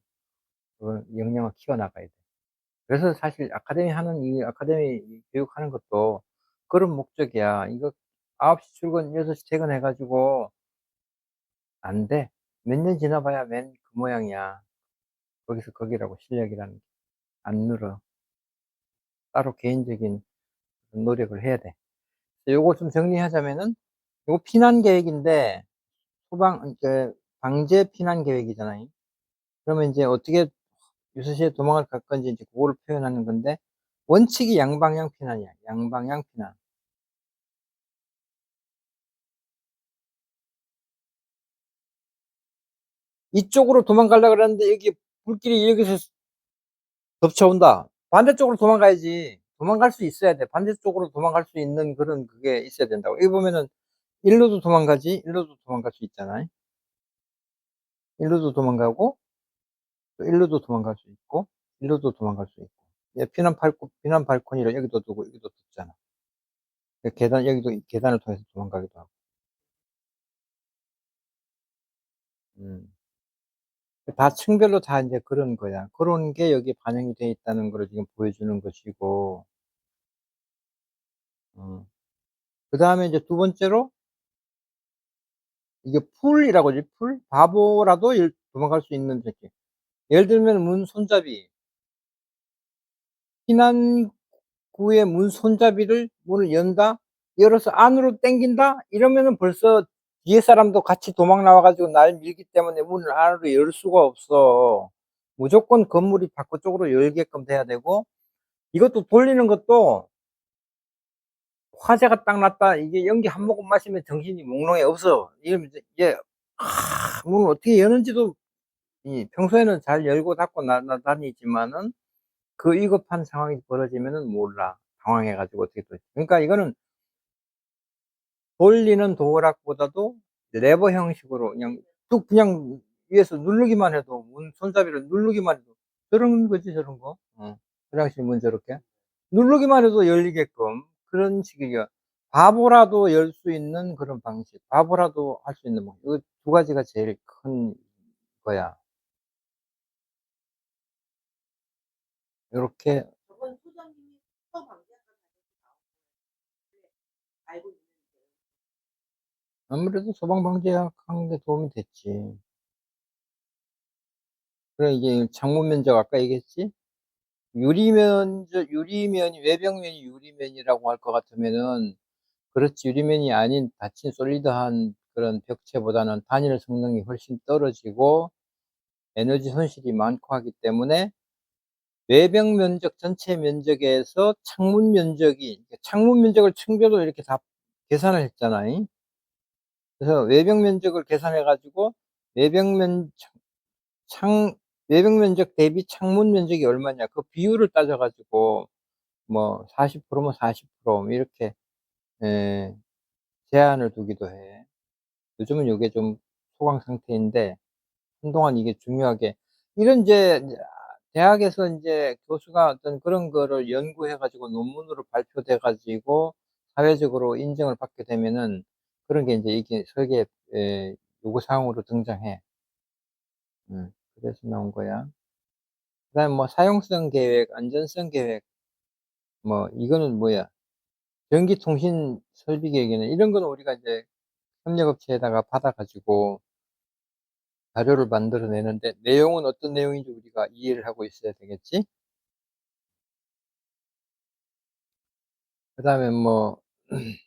그걸 역량을 키워나가야 돼. 그래서 사실 아카데미 교육하는 것도 그런 목적이야. 이거 9시 출근 6시 퇴근해 가지고 안 돼. 몇 년 지나 봐야 맨 그 모양이야. 거기서 거기라고 실력이라는 게 안 늘어. 따로 개인적인 노력을 해야 돼. 요거 좀 정리하자면은 요거 피난 계획인데 방제 피난 계획이잖아요. 그러면 인제 어떻게 유사시에 도망을 갈 건지 인제 고거를 표현하는 건데 원칙이 양방향 피난이야. 양방향 피난. 이쪽으로 도망가려고 그랬는데 여기 불길이 여기서 덮쳐온다. 반대쪽으로 도망가야지. 도망갈 수 있어야 돼. 반대쪽으로 도망갈 수 있는 그런 그게 있어야 된다고. 여기 보면은 일로도 도망가지 일로도 도망갈 수 있잖아요. 일로도 도망가고 또 일로도 도망갈 수 있고 일로도 도망갈 수 있고. 예, 피난 발코니를 여기도 두고 여기도 뒀잖아. 계단 여기도 계단을 통해서 도망가기도 하고. 음. 다 층별로 다 인제 그런 거야. 그런 게 여기에 반영이 돼 있다는 거를 지금 보여주는 것이고 어. 그다음에 이제 두 번째로 이게 풀이라고 그러지 풀? 바보라도 도망갈 수 있는 새끼. 예를 들면 문 손잡이. 피난구의 문 손잡이를 문을 연다? 열어서 안으로 당긴다? 이러면은 벌써 뒤에 사람도 같이 도망 나와 가지고 날 밀기 때문에 문을 안으로 열 수가 없어. 무조건 건물이 밖 쪽으로 열게끔 돼야 되고 이것도 돌리는 것도 화재가 딱 났다. 이게 연기 한 모금 마시면 정신이 몽롱해 없어. 이러면 이제 문을 어떻게 여는지도 평소에는 잘 열고 닫고 다니지만은 그 위급한 상황이 벌어지면은 몰라. 당황해 가지고 어떻게 또 그러니까 이거는 돌리는 도어락보다도 레버 형식으로 그냥 뚝 그냥 위에서 누르기만 해도 문 손잡이를 누르기만 해도 저런 거지 저런 거. 화장실 문 저렇게 누르기만 해도 열리게끔 그런 식이야. 바보라도 열 수 있는 그런 방식. 바보라도 할 수 있는 방식. 이 두 가지가 제일 큰 거야. 요렇게 저번 소장님이 처음 방지하는 알고 있는데 아무래도 소방 방지하는 데 도움이 됐지. 그래 이게 창문 면적 아까 얘기했지? 유리면이 외벽면이 유리면이라고 할 것 같으면은 그렇지 유리면이 아닌 닫힌 솔리드한 그런 벽체보다는 단일 성능이 훨씬 떨어지고 에너지 손실이 많고 하기 때문에 외벽 면적 전체 면적에서 창문 면적을 층별로 이렇게 다 계산을 했잖아요. 그래서 외벽 면적을 계산해 가지고 외벽 면 창 외벽 면적 대비 창문 면적이 얼마냐 그 비율을 따져 가지고 뭐 40%면 40% 이렇게 예 제한을 두기도 해. 요즘은 요게 좀 소강 상태인데 한동안 이게 중요하게 이런 인제 대학에서 인제 교수가 어떤 그런 거를 연구해 가지고 논문으로 발표돼 가지고 사회적으로 인정을 받게 되면은 그런 게 인제 이게 설계 요구 사항으로 등장해. 그래서 나온 거야. 그다음에 뭐 사용성 계획, 안전성 계획 뭐 이거는 뭐야 전기통신 설비 계획이나 이런 거는 우리가 이제 협력업체에다가 받아 가지고 자료를 만들어 내는데 내용은 어떤 내용인지 우리가 이해를 하고 있어야 되겠지? 그다음에 뭐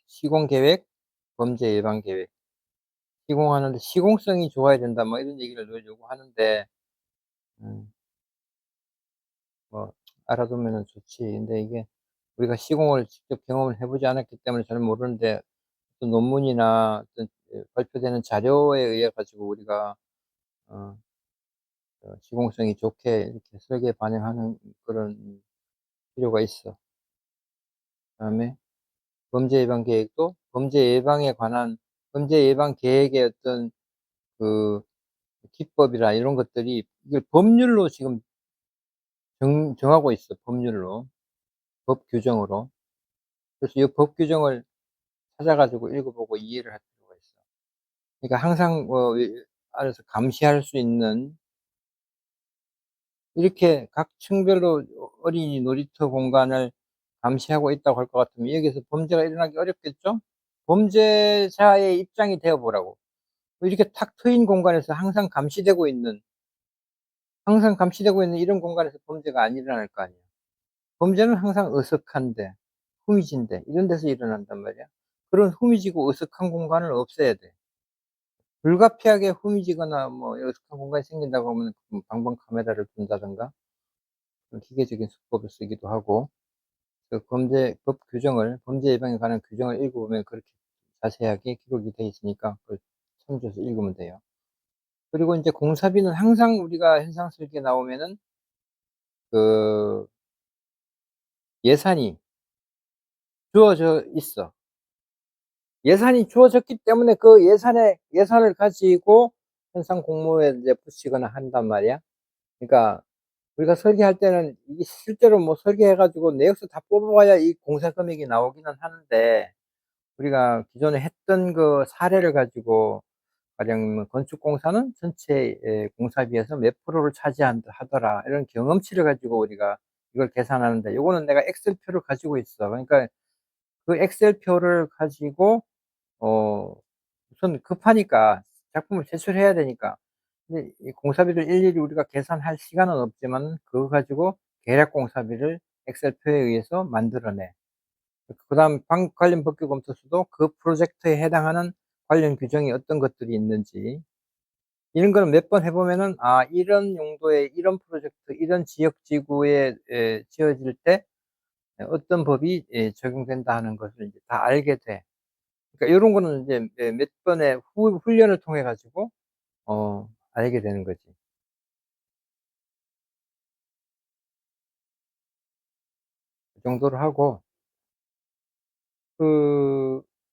시공 계획, 범죄 예방 계획. 시공하는데 시공성이 좋아야 된다 뭐 이런 얘기를 늘 요구하는데 음 뭐 알아두면은 좋지. 근데 이게 우리가 시공을 직접 경험을 해 보지 않았기 때문에 잘 모르는데 어떤 논문이나 어떤 발표되는 자료에 의해 가지고 우리가 어 시공성이 좋게 이렇게 설계에 반영하는 그런 필요가 있어. 그다음에 범죄 예방 계획도 범죄 예방에 관한 범죄 예방 계획의 어떤 그 기법이나 이런 것들이 이걸 법률로 지금 정하고 있어, 법률로. 법 규정으로. 그래서 이 법 규정을 찾아 가지고 읽어 보고 이해를 할 필요가 있어. 그러니까 항상 안에서 감시할 수 있는 이렇게 각 층별로 어린이 놀이터 공간을 감시하고 있다고 할 것 같으면 여기에서 범죄가 일어나기 어렵겠죠? 범죄자의 입장이 되어 보라고. 이렇게 탁 트인 공간에서 항상 감시되고 있는 이런 공간에서 범죄가 안 일어날 거 아니에요. 범죄는 항상 어색한데, 후미진데 이런 데서 일어난단 말이야. 그런 후미지고 어색한 공간을 없애야 돼. 불가피하게 후미지거나 뭐 어색한 공간이 생긴다고 하면 방범 카메라를 둔다든가 좀 기계적인 수법을 쓰기도 하고, 그 범죄법 규정을, 범죄 예방에 관한 규정을 읽어보면 그렇게 자세하게 기록이 돼 있으니까 그걸 참조해서 읽으면 돼요. 그리고 인제 공사비는 항상 우리가 현상 설계 나오면은 그 예산이 주어져 있어. 예산이 주어졌기 때문에 그 예산을 가지고 현상 공모에 이제 붙이거나 한단 말이야. 그러니까 우리가 설계할 때는 이게 실제로 뭐 설계해 가지고 내역서 다 뽑아 봐야 이 공사 금액이 나오기는 하는데, 우리가 기존에 했던 그 사례를 가지고 가령 뭐 건축공사는 전체 공사비에서 몇 프로를 하더라. 이런 경험치를 가지고 우리가 이걸 계산하는데, 요거는 내가 엑셀표를 가지고 있어. 그러니까 그 엑셀표를 가지고 우선 급하니까 작품을 제출해야 되니까. 근데 이 공사비를 일일이 우리가 계산할 시간은 없지만 그거 가지고 계략 공사비를 엑셀표에 의해서 만들어내. 그다음 관련 법규 검토서도 그 프로젝트에 해당하는 관련 규정이 어떤 것들이 있는지, 이런 거는 몇 번 해 보면은 이런 용도의 이런 프로젝트, 이런 지역 지구에 지어질 때 어떤 법이 적용된다 하는 것을 이제 다 알게 돼. 그러니까 요런 거는 이제 몇 번의 훈련을 통해 가지고 알게 되는 거지. 그 정도로 하고, 그